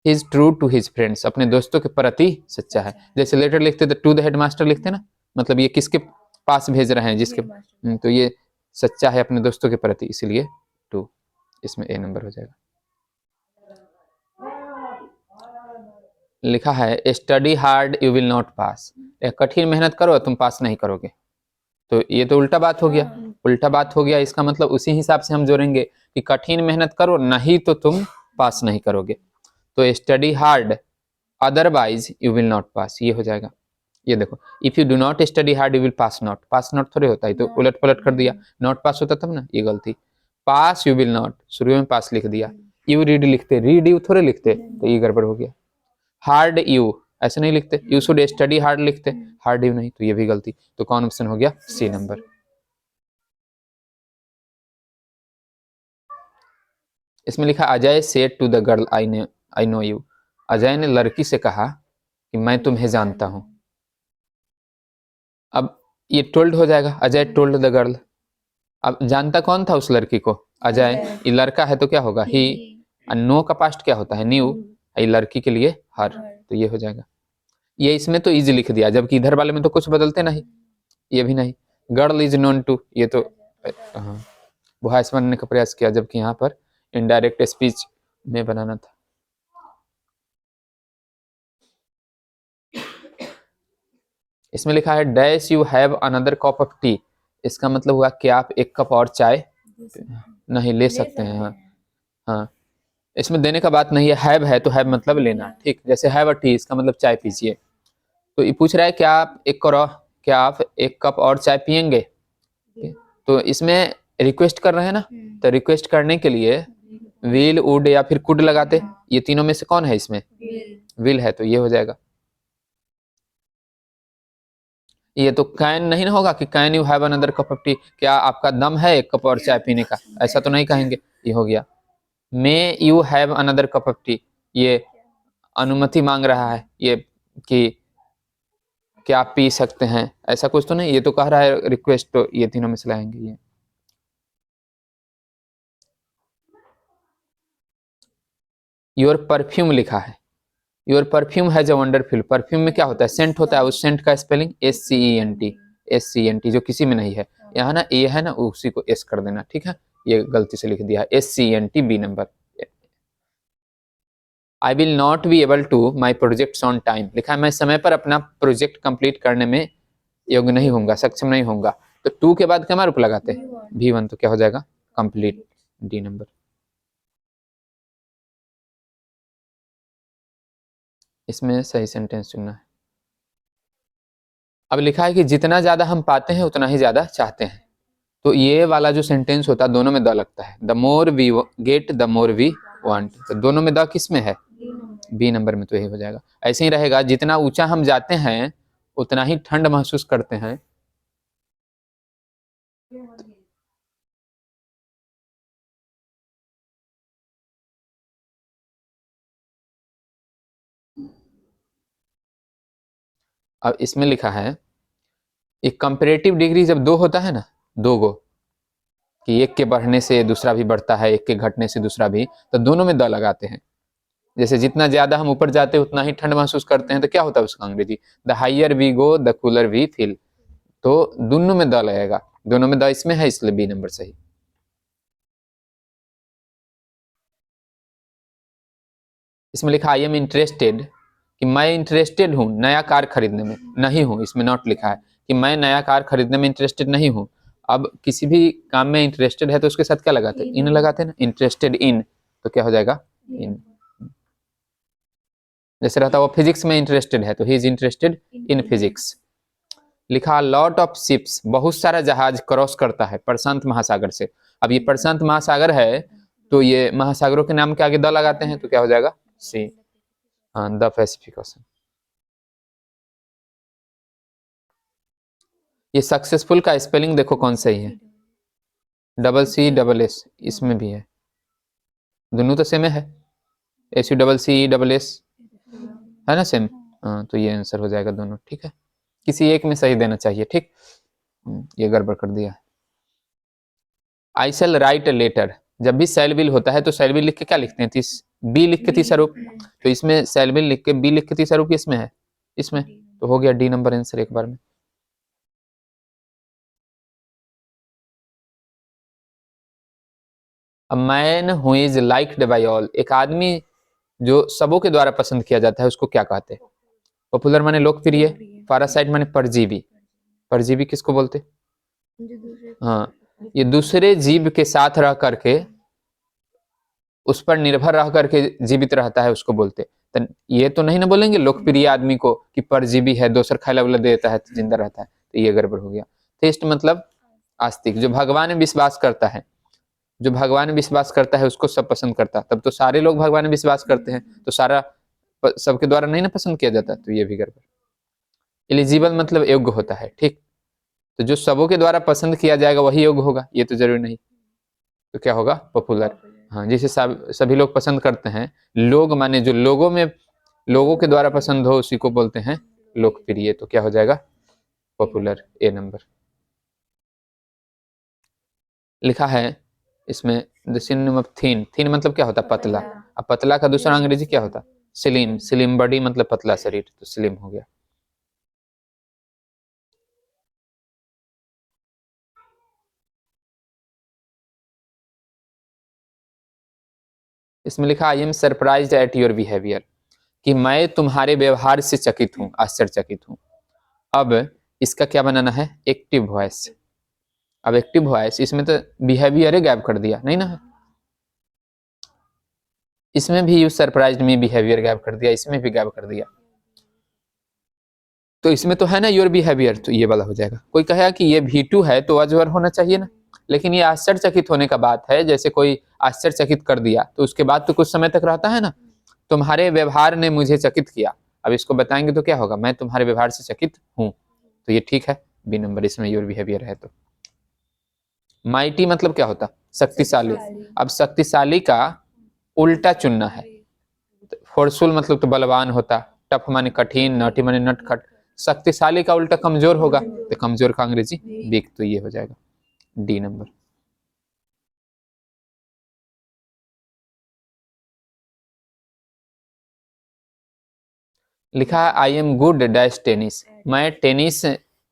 His true to his friends, अपने दोस्तों के प्रति सच्चा है, जैसे लेटर लिखते तो टू द हेडमास्टर लिखते ना, मतलब ये किसके पास भेज रहे हैं, जिसके, तो ये सच्चा है अपने दोस्तों के प्रति, इसलिए टू, इसमें ए नंबर हो जाएगा। लिखा है study hard you will not pass, कठिन मेहनत करो तुम पास नहीं करोगे, तो ये तो उल्टा बात हो गया, उल्टा बात हो गया, इसका मतलब उसी हिसाब से हम जोड़ेंगे कि कठिन मेहनत करो नहीं तो तुम पास नहीं करोगे, तो study hard otherwise you will not pass, ये हो जाएगा। ये देखो, if you do not study hard you will pass not, pass not थोड़े होता है, तो उलट पलट कर दिया, नॉट पास होता तब ना, ये गलती। पास यू विल नॉट, शुरू में पास लिख दिया, यू रीड लिखते, रीड यू थोड़े लिखते, तो ये गड़बड़ हो गया। हार्ड यू ऐसे नहीं लिखते, यू शुड स्टडी हार्ड लिखते, हार्ड यू नहीं, तो ये भी गलती, तो कौन ऑप्शन हो गया, सी नंबर। इसमें लिखा Ajay said to the girl I know you, Ajay ने लड़की से कहा कि मैं तुम्हें जानता हूं। अब ये टोल्ड हो जाएगा, अजय टोल्ड द गर्ल, अब जानता कौन था उस लड़की को, अजय, ये लड़का है तो क्या होगा ही, नो का पास्ट क्या होता है न्यू, ये लड़की के लिए हर, तो ये हो जाएगा। ये इसमें तो इजी लिख दिया, जबकि इधर वाले में तो कुछ बदलते नहीं, ये भी नहीं। गर्ल इज नोन टू, ये तो हाँ वॉइस बनाने का प्रयास किया, जबकि यहाँ पर इनडायरेक्ट स्पीच में बनाना था। इसमें लिखा है dash you have another cup of T, इसका मतलब हुआ कि आप एक कप और चाय नहीं ले सकते हैं, हाँ हाँ, इसमें देने का बात नहीं है तो हैव मतलब लेना, ठीक, जैसे हैव अ टी इसका मतलब चाय पीजिए, तो ये पूछ रहा है क्या आप एक कप और चाय पियेंगे, तो इसमें रिक्वेस्ट कर रहे हैं ना, तो रिक्वेस्ट करने के लिए विल वुड या फिर कुड लगाते, ये तीनों में से कौन है इसमें, विल है, तो ये हो जाएगा। ये तो कैन नहीं ना होगा कि can you have another cup of T, क्या आपका दम है एक कप और चाय पीने का, ऐसा तो नहीं कहेंगे, ये हो गया। May you have another cup of T, ये अनुमति मांग रहा है, ये कि क्या आप पी सकते हैं, ऐसा कुछ तो नहीं, ये तो कह रहा है रिक्वेस्ट, तो ये तीनों में से लाएंगे ये। योर परफ्यूम लिखा है, your perfume has a wonderful, perfume में क्या होता है, सेंट होता है, उस सेंट का स्पेलिंग SCENT, SCENT जो किसी में नहीं है, यहाँ ना ए है ना उसी को एस कर देना, ठीक है, ये गलती से लिख दिया SCENT, B number. I will not be able to my projects on time, लिखा है मैं समय पर अपना प्रोजेक्ट कंप्लीट करने में योग्य नहीं होऊंगा, सक्षम नहीं होऊंगा, तो टू के बाद क्या रूप लगाते हैं, V1, तो क्या हो जाएगा कंप्लीट, डी नंबर। इसमें सही सेंटेंस चुनना है। अब लिखा है कि जितना ज्यादा हम पाते हैं उतना ही ज्यादा चाहते हैं, तो ये वाला जो सेंटेंस होता है दोनों में द लगता है, the more we get the more we want. तो दोनों में द किस में है? बी नंबर में, तो यही हो जाएगा। ऐसे ही रहेगा, जितना ऊंचा हम जाते हैं उतना ही ठंड महसूस करते हैं। अब इसमें लिखा है एक कंपेरेटिव डिग्री जब दो होता है ना, दो गो, कि एक के बढ़ने से दूसरा भी बढ़ता है, एक के घटने से दूसरा भी, तो दोनों में द लगाते हैं। जैसे जितना ज्यादा हम ऊपर जाते हैं उतना ही ठंड महसूस करते हैं, तो क्या होता है उसका अंग्रेजी? The higher we go the cooler we feel. तो दोनों में द लगेगा, दोनों में द इसमें है, इसलिए बी नंबर सही। इसमें लिखा आई एम इंटरेस्टेड, कि मैं इंटरेस्टेड हूं नया कार खरीदने में, नहीं हूं, इसमें नॉट लिखा है कि मैं नया कार खरीदने में इंटरेस्टेड नहीं हूं। अब किसी भी काम में इंटरेस्टेड है तो उसके साथ क्या लगाते हैं? इन लगाते हैं ना, इंटरेस्टेड इन, तो क्या हो जाएगा? इन। जैसे रहता वो फिजिक्स में इंटरेस्टेड है तो he is interested in physics. लिखा लॉट ऑफ शिप्स, बहुत सारा जहाज क्रॉस करता है प्रशांत महासागर से। अब ये प्रशांत महासागर है तो ये महासागरों के नाम के आगे द लगाते हैं, तो क्या हो जाएगा? सी, हाँ, द पैसिफिक ओशन। ये सक्सेसफुल का स्पेलिंग देखो कौन सही है, डबल सी डबल एस, इसमें भी है, दोनों तो सेम है, S U double C double S है ना, सेम। हाँ, तो ये आंसर हो जाएगा दोनों, ठीक है। किसी एक में सही देना चाहिए, ठीक। ये गड़बड़ कर दिया। आई शैल राइट अ लेटर, जब भी शैल विल होता है तो शैल विल लिख के क्या लिखते हैं? बी लिख के तीसरा रूप, तो इसमें शैल विल लिख के बी लिख के तीसरा रूप इसमें है, इसमें, तो हो गया डी नंबर आंसर एक बार में। A man who is liked by all, एक आदमी जो सबों के द्वारा पसंद किया जाता है उसको क्या कहते हैं? पॉपुलर माने लोकप्रिय, पैरासाइट माने परजीवी। परजीवी किसको बोलते? हाँ, ये दूसरे जीव के साथ रह करके, उस पर निर्भर रह करके जीवित रहता है, उसको बोलते। तो ये तो नहीं ना बोलेंगे लोकप्रिय आदमी को कि परजीवी है, दोसर खाइला वाला दे देता है तो जिंदा रहता है, तो ये गड़बड़ हो गया। थेस्ट मतलब आस्तिक, जो भगवान में विश्वास करता है, जो भगवान में विश्वास करता है उसको सब पसंद करता है, तब तो सारे लोग भगवान में विश्वास करते हैं, तो सारा सबके द्वारा नहीं ना पसंद किया जाता, तो ये भी गड़बड़। एलिजिबल मतलब योग्य होता है, ठीक। तो जो सबों के द्वारा पसंद किया जाएगा वही योग्य होगा, ये तो जरूरी नहीं। तो क्या होगा? पॉपुलर। हाँ, जिसे सभी लोग पसंद करते हैं, लोग माने जो लोगों में, लोगों के द्वारा पसंद हो उसी को बोलते हैं लोकप्रिय, तो क्या हो जाएगा? पॉपुलर, ए नंबर। लिखा है इसमें the synonym of thin, thin मतलब क्या होता है? पतला। अब पतला का दूसरा अंग्रेजी क्या होता? स्लिम, स्लिम बॉडी मतलब पतला शरीर, तो स्लिम हो गया। इसमें लिखा I am surprised at your behaviour, कि मैं तुम्हारे व्यवहार से चकित हूँ, आश्चर्यचकित हूँ। अब इसका क्या बनाना है? Active voice. अब एक्टिव वॉइस, इसमें तो बिहेवियर गैप कर दिया नहीं ना, इसमें भी you surprised me behaviour gap कर दिया, इसमें भी गैप कर दिया, तो इसमें तो है ना योर बिहेवियर, तो ये वाला हो जाएगा। कोई कहेगा कि ये V2 है तो अजवर होना चाहिए ना, लेकिन ये आश्चर्यचकित होने का बात है, जैसे कोई आश्चर्यचकित कर दिया तो उसके बाद तो कुछ समय तक रहता है ना, तुम्हारे व्यवहार ने मुझे चकित किया। अब इसको बताएंगे तो क्या होगा? मैं तुम्हारे व्यवहार से चकित हूं, तो ये ठीक है, बी नंबर, इसमें योर बिहेवियर है। तो माइटी मतलब क्या होता? शक्तिशाली। अब शक्तिशाली का उल्टा चुनना है, फोर्सफुल मतलब तो बलवान होता, टफ माने कठिन, नटी माने नटखट, शक्तिशाली का उल्टा कमजोर होगा, तो कमजोर का अंग्रेजी वीक, तो ये हो जाएगा डी नंबर। लिखा है आई एम गुड डैश टेनिस, मैं टेनिस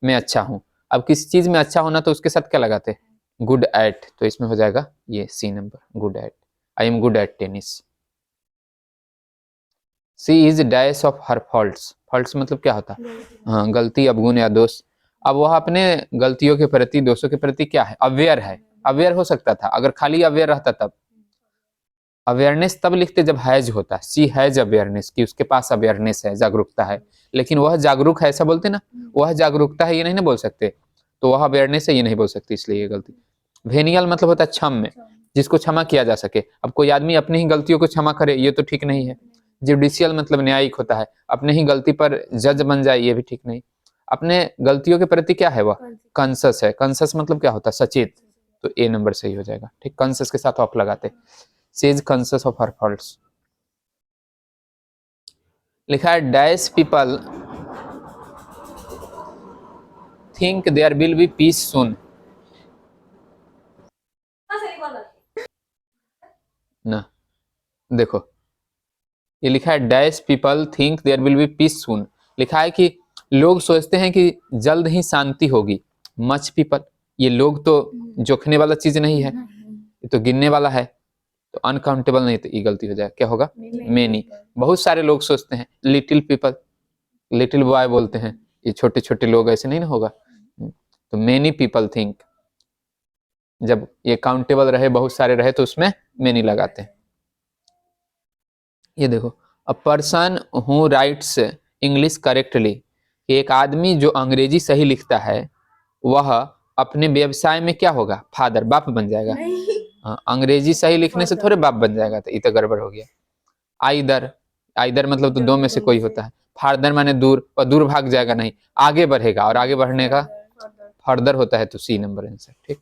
में अच्छा हूं। अब किसी चीज में अच्छा होना तो उसके साथ क्या लगाते हैं? गुड एट, तो इसमें हो जाएगा ये C number, good at, I am good at tennis. C is dash of her faults, faults मतलब क्या होता? हाँ, गलती, अवगुण या दोष। अब वह अपने गलतियों के प्रति, दोषों के प्रति क्या है? अवेयर है, अवेयर हो सकता था अगर खाली अवेयर रहता तब। अवेयरनेस तब लिखते जब हैज होता है, सी हैज अवेयरनेस, कि उसके पास अवेयरनेस है, जागरूकता है, लेकिन वह जागरूक है ऐसा बोलते ना, वह जागरूकता है ये नहीं ना बोल सकते, तो वह अवेयरनेस है ये नहीं बोल सकते, इसलिए ये गलती। वेनियल मतलब होता है क्षम्य, जिसको क्षमा किया जा सके। अब कोई आदमी अपनी ही गलतियों को क्षमा करे ये तो ठीक नहीं है। जुडिशियल मतलब न्यायिक होता है, अपने ही गलती पर जज बन जाए ये भी ठीक नहीं। अपने गलतियों के प्रति क्या है, वह कॉन्शस है। कॉन्शस मतलब क्या होता है, सचेत, तो ए नंबर सही हो जाएगा। ठीक, कॉन्शस के साथ ऑफ लगाते, she is conscious of her faults. लिखा है dash people think there will be peace soon. ना देखो, ये लिखा है dash people think there will be peace soon. लिखा है कि लोग सोचते हैं कि जल्द ही शांति होगी। मच पीपल, ये लोग तो जोखने वाला चीज नहीं है, ये तो गिनने वाला है, तो अनकाउंटेबल नहीं, तो ये गलती हो जाएगा। क्या होगा, मेनी। बहुत सारे लोग सोचते हैं। लिटिल पीपल, लिटिल बॉय बोलते हैं, ये छोटे छोटे लोग, ऐसे नहीं ना होगा। तो मेनी पीपल थिंक, जब ये काउंटेबल रहे, बहुत सारे रहे, तो उसमें मेनी लगाते हैं। ये देखो, a person who rights English correctly, एक आदमी जो अंग्रेजी सही लिखता है वह अपने व्यवसाय में क्या होगा, फादर, बाप बन जाएगा। हाँ, अंग्रेजी सही लिखने से थोड़े बाप बन जाएगा, तो ये तो गड़बड़ हो गया। आइदर, आइदर मतलब तो दो में से कोई होता है। फार्दर माने दूर, और दूर भाग जाएगा नहीं, आगे बढ़ेगा, और आगे बढ़ने का फर्दर होता है, तो सी नंबर आंसर। ठीक,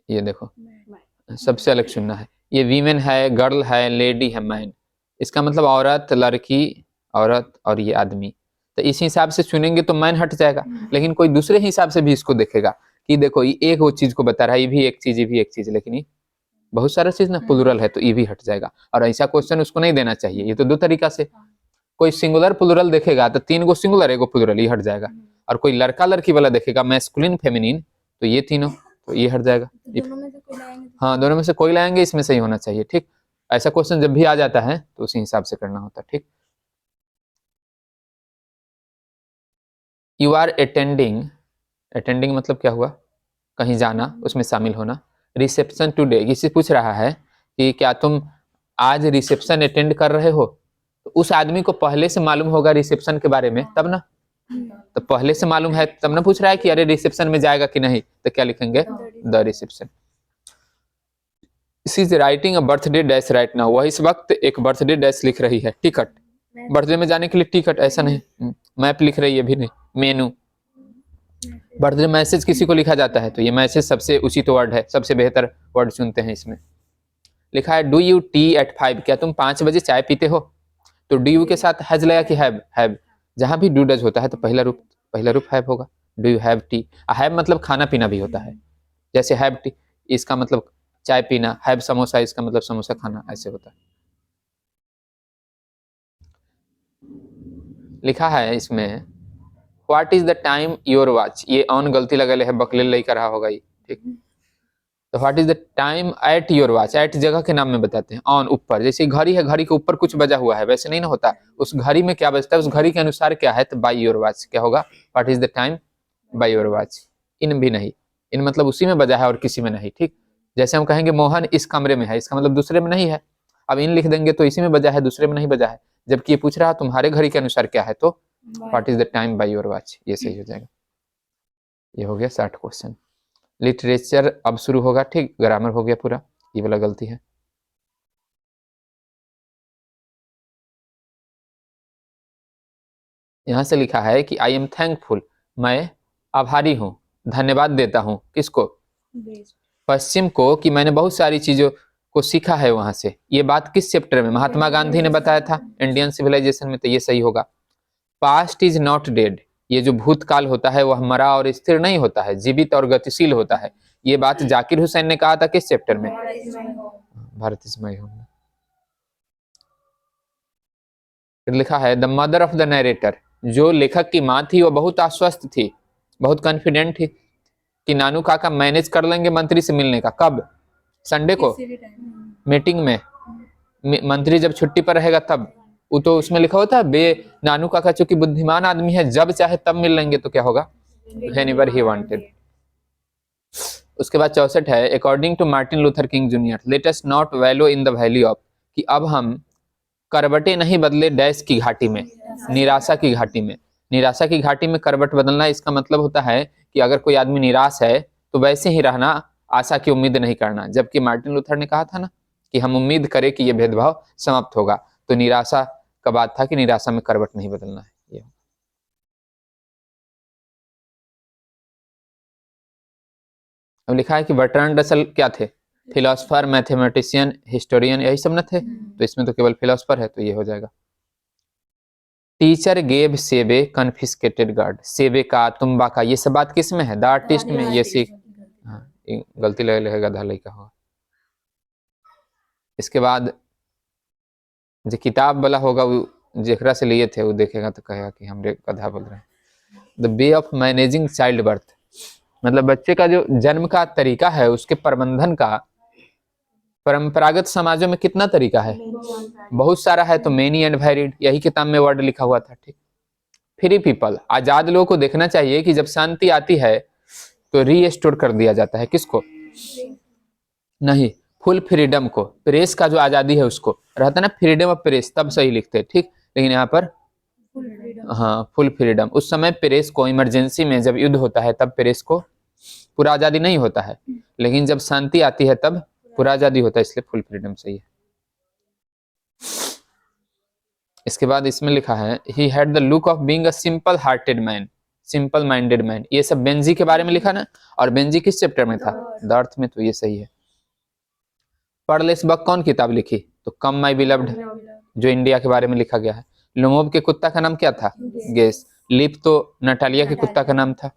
ये देखो सबसे अलग चुनना है। ये वीमेन है, गर्ल है, लेडी है, मैन, इसका मतलब औरत, लड़की, औरत, और ये आदमी। तो इस हिसाब से चुनेंगे तो मैन हट जाएगा, लेकिन कोई दूसरे हिसाब से भी इसको देखेगा कि देखो ये एक वो चीज को बता रहा है, ये भी एक चीज, ये भी एक चीज, लेकिन ये बहुत सारा चीज ना प्लुरल है, तो ये भी हट जाएगा। और ऐसा क्वेश्चन उसको नहीं देना चाहिए। ये तो दो तरीका से, कोई सिंगुलर प्लुरल देखेगा तो 3 गो सिंगुलर, 1 गो प्लुरल, ये हट जाएगा। और कोई लड़का लड़की वाला देखेगा, मैस्कुलिन फेमिनिन, तो ये तीनों, तो ये हट जाएगा। हाँ, दोनों में से कोई लाएंगे, इसमें सही होना चाहिए। ठीक, ऐसा क्वेश्चन जब भी आ जाता है तो उसी हिसाब से करना होता है। ठीक, यू आर अटेंडिंग, अटेंडिंग मतलब क्या हुआ, कहीं जाना, उसमें शामिल होना। रिसेप्शन टुडे, इसे पूछ रहा है कि क्या तुम आज रिसेप्शन अटेंड कर रहे हो, तो उस आदमी को पहले से मालूम होगा रिसेप्शन के बारे में, तब ना, तो पहले से मालूम है तब ना पूछ रहा है कि अरे रिसेप्शन में जाएगा कि नहीं, तो क्या लिखेंगे, the reception. She is writing a birthday dash right now, वह इस वक्त एक बर्थडे डैश लिख रही है। टिकट, बर्थडे में जाने के लिए टिकट, ऐसा नहीं। मैप लिख रही है भी नहीं। मेनू, बर्थडे मैसेज किसी को लिखा जाता है, तो ये मैसेज सबसे उचित वर्ड है, सबसे बेहतर वर्ड चुनते हैं इसमें। लिखा है डू यू टी एट 5, क्या तुम 5 बजे चाय पीते हो, तो डू यू के साथ हैज लगा कि हैव, हैव, जहां भी डू डज होता है तो पहला रूप हैव होगा। Do you have T, have मतलब खाना पीना भी होता है, जैसे हैव टी इसका मतलब चाय पीना, हैव समोसा इसका मतलब समोसा खाना, ऐसे होता है। लिखा है इसमें what is the time your watch, ये ऑन गलती लगल है, बकले लई कर रहा होगा ये। ठीक, तो what is the time at your watch, at जगह के नाम में बताते हैं, ऑन ऊपर, जैसे घड़ी है, घड़ी के ऊपर कुछ बजा हुआ है, वैसे नहीं ना होता, उस घड़ी में क्या बजता है, उस घड़ी के अनुसार क्या है, तो बाय योर वॉच क्या होगा, what is the time by your watch. In भी नहीं, इन मतलब उसी में बजा है और किसी में नहीं। ठीक, जैसे हम कहेंगे मोहन इस कमरे में है, इसका मतलब दूसरे में नहीं है, अब इन लिख देंगे तो इसी में बजा है, दूसरे में नहीं बजा है, जबकि ये पूछ रहा है तुम्हारे घड़ी के अनुसार क्या है, तो what is the time by your watch, ये सही हो जाएगा। ये हो गया 60 क्वेश्चन। लिटरेचर अब शुरू होगा। ठीक, ग्रामर हो गया पूरा, ये वाला गलती है। यहां से लिखा है कि आई एम थैंकफुल, मैं आभारी हूं, धन्यवाद देता हूं, किसको, पश्चिम को, कि मैंने बहुत सारी चीजों को सीखा है वहां से। ये बात किस चैप्टर में, महात्मा गांधी ने बताया था इंडियन सिविलाइजेशन में, तो ये सही होगा। पास्ट इज नॉट डेड, ये जो भूतकाल होता है वह मरा और स्थिर नहीं होता है, जीवित और गतिशील होता है। ये बात जाकिर हुसैन ने कहा था किस चैप्टर में, भारत इज माय होम। फिर लिखा है the mother of the narrator, जो लेखक की माँ थी वो बहुत आश्वस्त थी, बहुत कॉन्फिडेंट थी कि नानू काका मैनेज कर लेंगे मंत्री से मिलने का। कब, संडे को मीटिंग में, मंत्री जब छुट्टी पर रहेगा तब। वो तो उसमें लिखा होता है बे नानू काका चूंकि बुद्धिमान आदमी है, जब चाहे तब मिल लेंगे, तो क्या होगा, व्हेनेवर ही वांटेड। उसके बाद 64 है, according to Martin Luther King junior, let us not wallow in the valley of, कि अब हम करवटें नहीं बदले डैश की घाटी में, निराशा की घाटी में। निराशा की घाटी में करवट बदलना, इसका मतलब होता है कि अगर कोई आदमी निराश है तो वैसे ही रहना, आशा की उम्मीद नहीं करना। जबकि मार्टिन लूथर ने कहा था ना कि हम उम्मीद करें कि यह भेदभाव समाप्त होगा, तो निराशा का बात था कि निराशा में करवट नहीं बदलना है। ये अब लिखा है कि बर्ट्रांड रसल क्या थे, फिलोसफर, मैथमेटिशियन, हिस्टोरियन, यही सब न थे, तो इसमें तो केवल फिलोसफर है, तो ये हो जाएगा। टीचर गेव सेबे कन्फिस्केटेड गार्ड, सेबे का, तुम्बा का, ये सब बात किस में है, द आर्टिस्ट में। ये सीख, हाँ, गलती लगे गधा लड़का होगा। इसके बाद जो किताब वाला होगा वो जेकरा से लिए थे वो देखेगा तो कहेगा कि हम गधा बोल रहे हैं। The way of managing child birth, मतलब बच्चे का जो जन्म का तरीका है, उसके प्रबंधन का परंपरागत समाजों में कितना तरीका है, बहुत सारा है, तो मेनी एंड वेरिड, यही किताब में वर्ड लिखा हुआ था। ठीक, फ्री पीपल, आजाद लोगों को देखना चाहिए कि जब शांति आती है तो रीस्टोर कर दिया जाता है, किसको, नहीं, फुल फ्रीडम को, प्रेस का जो आजादी है उसको, रहता ना फ्रीडम ऑफ प्रेस, तब सही लिखते हैं। ठीक, लेकिन यहाँ पर हाँ फुल फ्रीडम, उस समय प्रेस को, इमरजेंसी में जब युद्ध होता है तब प्रेस को पूरा आजादी नहीं होता है, लेकिन जब शांति आती है तब पूरा आजादी होता है, इसलिए फुल फ्रीडम सही है। इसके बाद इसमें लिखा है, he had the look of being a simple hearted man, simple minded man, ये सब बेंजी के बारे में लिखा ना, और बेंजी किस चैप्टर में था, द अर्थ में, तो ये सही है। पर्लेसबर्ग कौन किताब लिखी, तो कम माई बिलव्ड, जो इंडिया के बारे में लिखा गया है। लोमोव के कुत्ता का नाम क्या था, गेस। लिप तो नटालिया के कुत्ता का नाम था।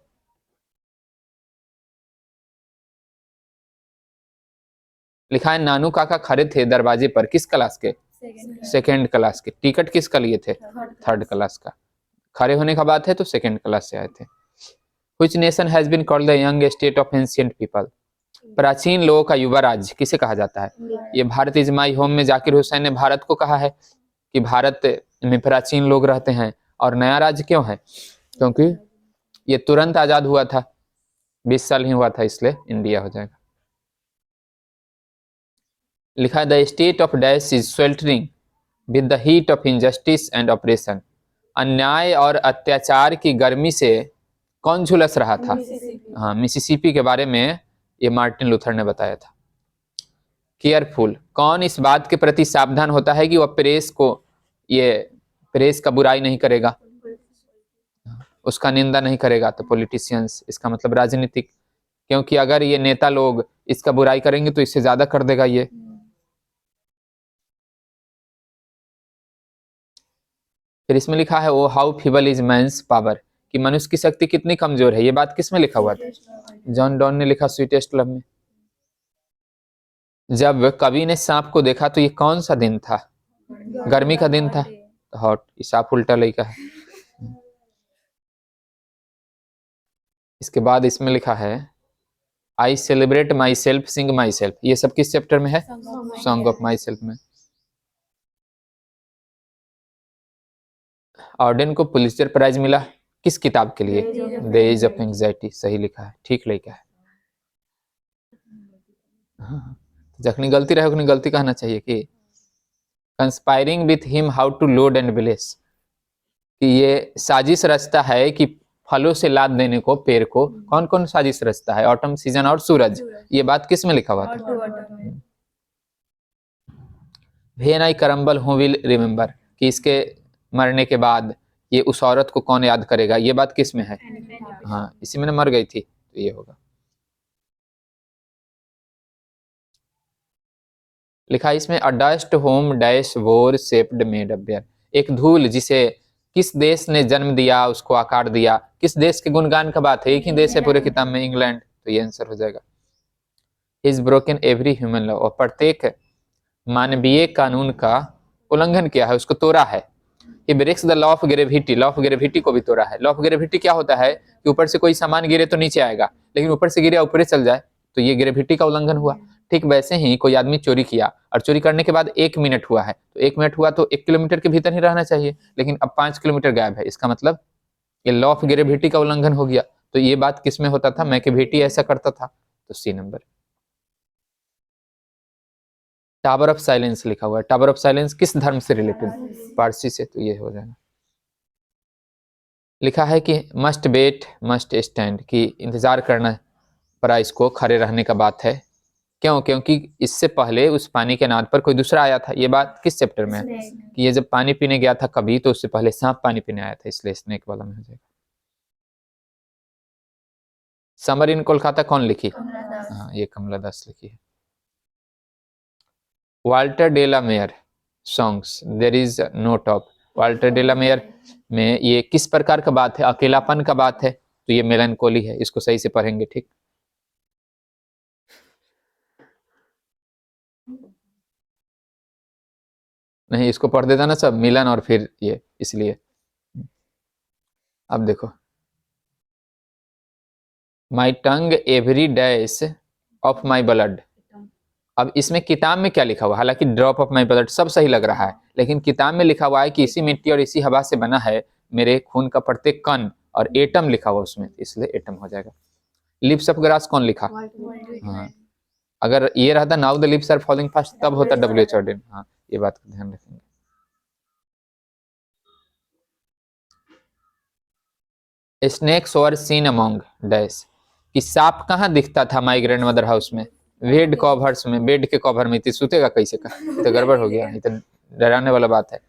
लिखा है, नानू काका खड़े थे दरवाजे पर, किस क्लास के, सेकेंड क्लास के। टिकट किसका लिए थे, थर्ड क्लास का। खड़े होने का बात है तो सेकेंड क्लास से आए थे। Which nation has been called the young state of ancient people, प्राचीन लोगों का युवा राज्य किसे कहा जाता है, ये भारत इज माई होम में जाकिर हुसैन ने भारत को कहा है कि भारत में प्राचीन लोग रहते हैं। और नया राज्य क्यों है, क्योंकि ये तुरंत आजाद हुआ था, 20 साल ही हुआ था, इसलिए इंडिया हो जाएगा। लिखा है, the state of dash is sweltering with the heat of injustice and operation, अन्याय और अत्याचार की गर्मी से कौन झुलस रहा था, हाँ, मिसिसिपी के बारे में ये मार्टिन लूथर ने बताया था। केयरफुल, कौन इस बात के प्रति सावधान होता है कि वह प्रेस को, ये प्रेस का बुराई नहीं करेगा, उसका निंदा नहीं करेगा, तो पॉलिटिशियंस, इसका मतलब राजनीतिक, क्योंकि अगर ये नेता लोग इसका बुराई करेंगे तो इससे ज्यादा कर देगा ये। फिर इसमें लिखा है, O how feeble is man's power, कि मनुष्य की शक्ति कितनी कमजोर है, ये बात किसमें लिखा हुआ था, जॉन डॉन ने लिखा स्वीटेस्ट लव में। जब कवि ने सांप को देखा तो ये कौन सा दिन था, गर्मी का दिन था, हॉट, सांप उल्टा लड़का है। इसके बाद इसमें लिखा है, I celebrate myself sing myself, ये सब किस चैप्टर में है, सॉन्ग ऑफ माई सेल्फ में। ऑर्डन को पुलित्जर प्राइज मिला किस किताब के लिए, द एज ऑफ एंग्जाइटी, सही लिखा है, ठीक लिखा है। हाँ, जखनी गलती रहे उखनी गलती कहना चाहिए कि conspiring with him how to load and bless, कि ये साजिश रचता है कि फलों से लाद देने को पेड़ को, कौन कौन साजिश रचता है, ऑटम सीजन और सूरज, ये बात किस में लिखा हुआ था, when I crumble who will remember, कि इसके मरने के बाद ये उस औरत को कौन याद करेगा, ये बात किस में है, हाँ, इसी में मर गई थी, तो ये होगा। लिखा है इसमें, अ डस्ट होम डैश वोर शेप्ड मेड अ बेयर, एक धूल जिसे किस देश ने जन्म दिया, उसको आकार दिया, किस देश के गुणगान का बात है, एक ही देश है पूरे किताब में, इंग्लैंड, तो ये आंसर हो जाएगा। Is broken every human law, और प्रत्येक मानवीय कानून का उल्लंघन किया है, उसको तोड़ा है। He breaks the law of gravity, law of gravity को भी तोड़ा है। लॉ ऑफ ग्रेविटी क्या होता है कि ऊपर से कोई सामान गिरे तो नीचे आएगा, लेकिन ऊपर से गिरे ऊपर चल जाए, तो ये ग्रेविटी का उल्लंघन हुआ। ठीक वैसे ही कोई आदमी चोरी किया और चोरी करने के बाद 1 मिनट हुआ है, तो 1 मिनट हुआ तो 1 किलोमीटर के भीतर ही रहना चाहिए, लेकिन अब 5 किलोमीटर गायब है, इसका मतलब ये लॉ ऑफ ग्रेविटी का उल्लंघन हो गया। तो ये बात किसमें होता था, मैकेवेटी ऐसा करता था, तो C number. Tower of silence लिखा हुआ है, टावर ऑफ साइलेंस किस धर्म से रिलेटेड? पारसी से, तो ये हो जाएगा। लिखा है कि मस्ट वेट मस्ट स्टैंड, कि इंतजार करना पड़ा इसको, खड़े रहने का बात है। क्यों? क्योंकि इससे पहले उस पानी के नाद पर कोई दूसरा आया था। ये बात किस चैप्टर में है? कि ये जब पानी पीने गया था कभी, तो उससे पहले सांप पानी पीने आया था, इसलिए स्नेक वाला में हो जाएगा। समर इन कोलकाता कौन लिखी? हाँ, ये कमला दास लिखी है। Walter de la Mare songs there is no top, Walter de la Mare में ये किस प्रकार का बात है? अकेलापन का बात है, तो ये मेलानकोली है। इसको सही से पढ़ेंगे, ठीक? नहीं, इसको पढ़ देता ना सब, मिलन और फिर ये, इसलिए। अब देखो, my tongue every dash of my blood. अब इसमें किताब में क्या लिखा हुआ? हालांकि ड्रॉप ऑफ माई ब्लड सब सही लग रहा है, लेकिन किताब में लिखा हुआ है कि इसी मिट्टी और इसी हवा से बना है मेरे खून का प्रत्येक कण, और एटम लिखा हुआ उसमें, इसलिए एटम हो जाएगा। लिप्स ऑफ ग्रास कौन लिखा? हाँ, अगर ये रहता now the lips are falling fast, तब होता डब्ल्यू एच ऑर्डिन। हाँ, ये बात का ध्यान रखेंगे। Snakes were seen among dash, कि सांप कहाँ दिखता था माई ग्रैंड मदर हाउस में? बेड कवर्स में, बेड के कवर में। सुतेगा कैसे का? तो गड़बड़ हो गया, ये तो डराने वाला बात है।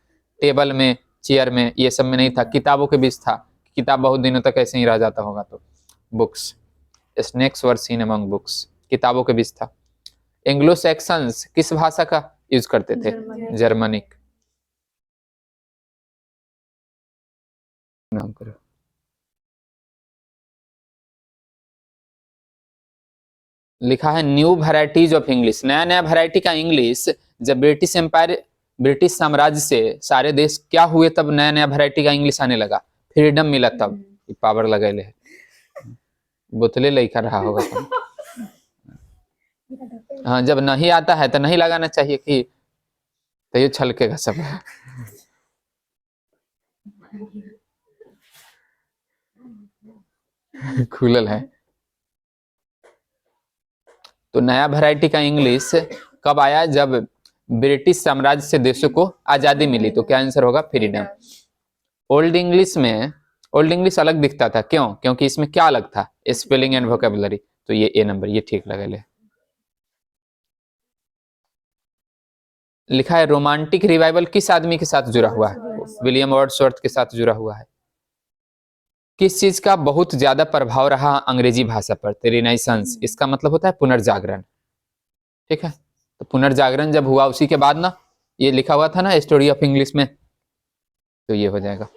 टेबल में, चेयर में, ये सब में नहीं था। किताबों के बीच था, किताब बहुत दिनों तक ऐसे ही रह जाता होगा। तो books, snakes were seen among books, किताबों के बीच था। एंग्लो सैक्सन्स किस भाषा का यूज करते थे? जर्मनिक। नाम करो। लिखा है न्यू वैरायटीज ऑफ इंग्लिश, नया नया वैरायटी का इंग्लिश जब ब्रिटिश एम्पायर, ब्रिटिश साम्राज्य से सारे देश क्या हुए, तब नया नया वैरायटी का इंग्लिश आने लगा, फ्रीडम मिला तब। पावर लगेले है, बोतले लेकर रहा होगा तो। हाँ, जब नहीं आता है तो नहीं लगाना चाहिए कि, तो ये छलकेगा सब। खुलल है। तो नया वैरायटी का इंग्लिश कब आया? जब ब्रिटिश साम्राज्य से देशों को आजादी मिली। तो क्या आंसर होगा? फ्रीडम। ओल्ड इंग्लिश में, ओल्ड इंग्लिश अलग दिखता था, क्यों? क्योंकि इसमें क्या अलग था? Spelling and vocabulary. तो ये ए नंबर, ये ठीक लगे। लिखा है रोमांटिक रिवाइवल किस आदमी के साथ जुड़ा हुआ है? विलियम वर्ड्सवर्थ के साथ जुड़ा हुआ है। किस चीज का बहुत ज्यादा प्रभाव रहा अंग्रेजी भाषा पर? रिनाइसेंस, इसका मतलब होता है पुनर्जागरण, ठीक है? तो पुनर्जागरण जब हुआ उसी के बाद ना, ये लिखा हुआ था ना स्टोरी ऑफ इंग्लिश में, तो ये हो जाएगा।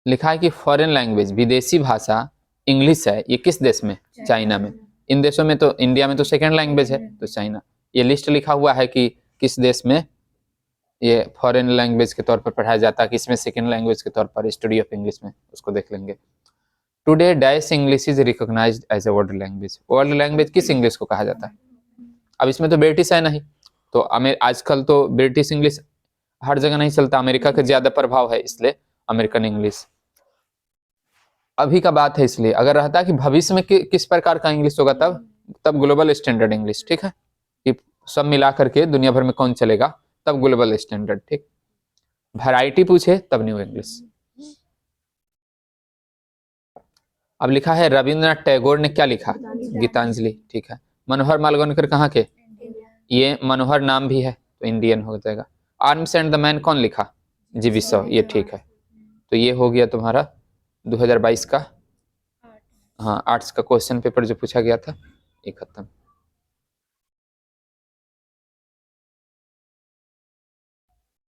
लिखा है कि फॉरेन लैंग्वेज, विदेशी भाषा इंग्लिश है, ये किस देश में? चाइना में। इन देशों में तो, इंडिया में तो सेकेंड लैंग्वेज है, तो चाइना। ये लिस्ट लिखा हुआ है कि किस देश में ये फॉरेन लैंग्वेज के तौर पर पढ़ाया जाता है, किसमें सेकेंड लैंग्वेज के तौर पर, स्टडी ऑफ इंग्लिश में, उसको देख लेंगे। Today dash English is recognised as a world language, world language किस इंग्लिश को कहा जाता है? अब इसमें तो ब्रिटिश है नहीं, तो आजकल तो ब्रिटिश इंग्लिश हर जगह नहीं चलता, अमेरिका का ज्यादा प्रभाव है, इसलिए अमेरिकन इंग्लिश। अभी का बात है, इसलिए अगर रहता कि भविष्य में किस प्रकार का इंग्लिश होगा, तब ग्लोबल स्टैंडर्ड इंग्लिश, ठीक है? कि सब मिला करके दुनिया भर में कौन चलेगा, तब ग्लोबल स्टैंडर्ड, ठीक? वैरायटी पूछे तब न्यू इंग्लिश। अब लिखा है रविंद्रनाथ टैगोर ने क्या लिखा? गीतांजलि, ठीक है। मनोहर मालवणकर कहाँ के? ये मनोहर नाम भी है, तो इंडियन हो जाएगा। आर्म्स एंड द मैन कौन लिखा? जी बिसो, ये ठीक है। तो ये हो गया तुम्हारा 2022 का, हाँ, आर्ट्स का क्वेश्चन पेपर जो पूछा गया था, ये खत्म।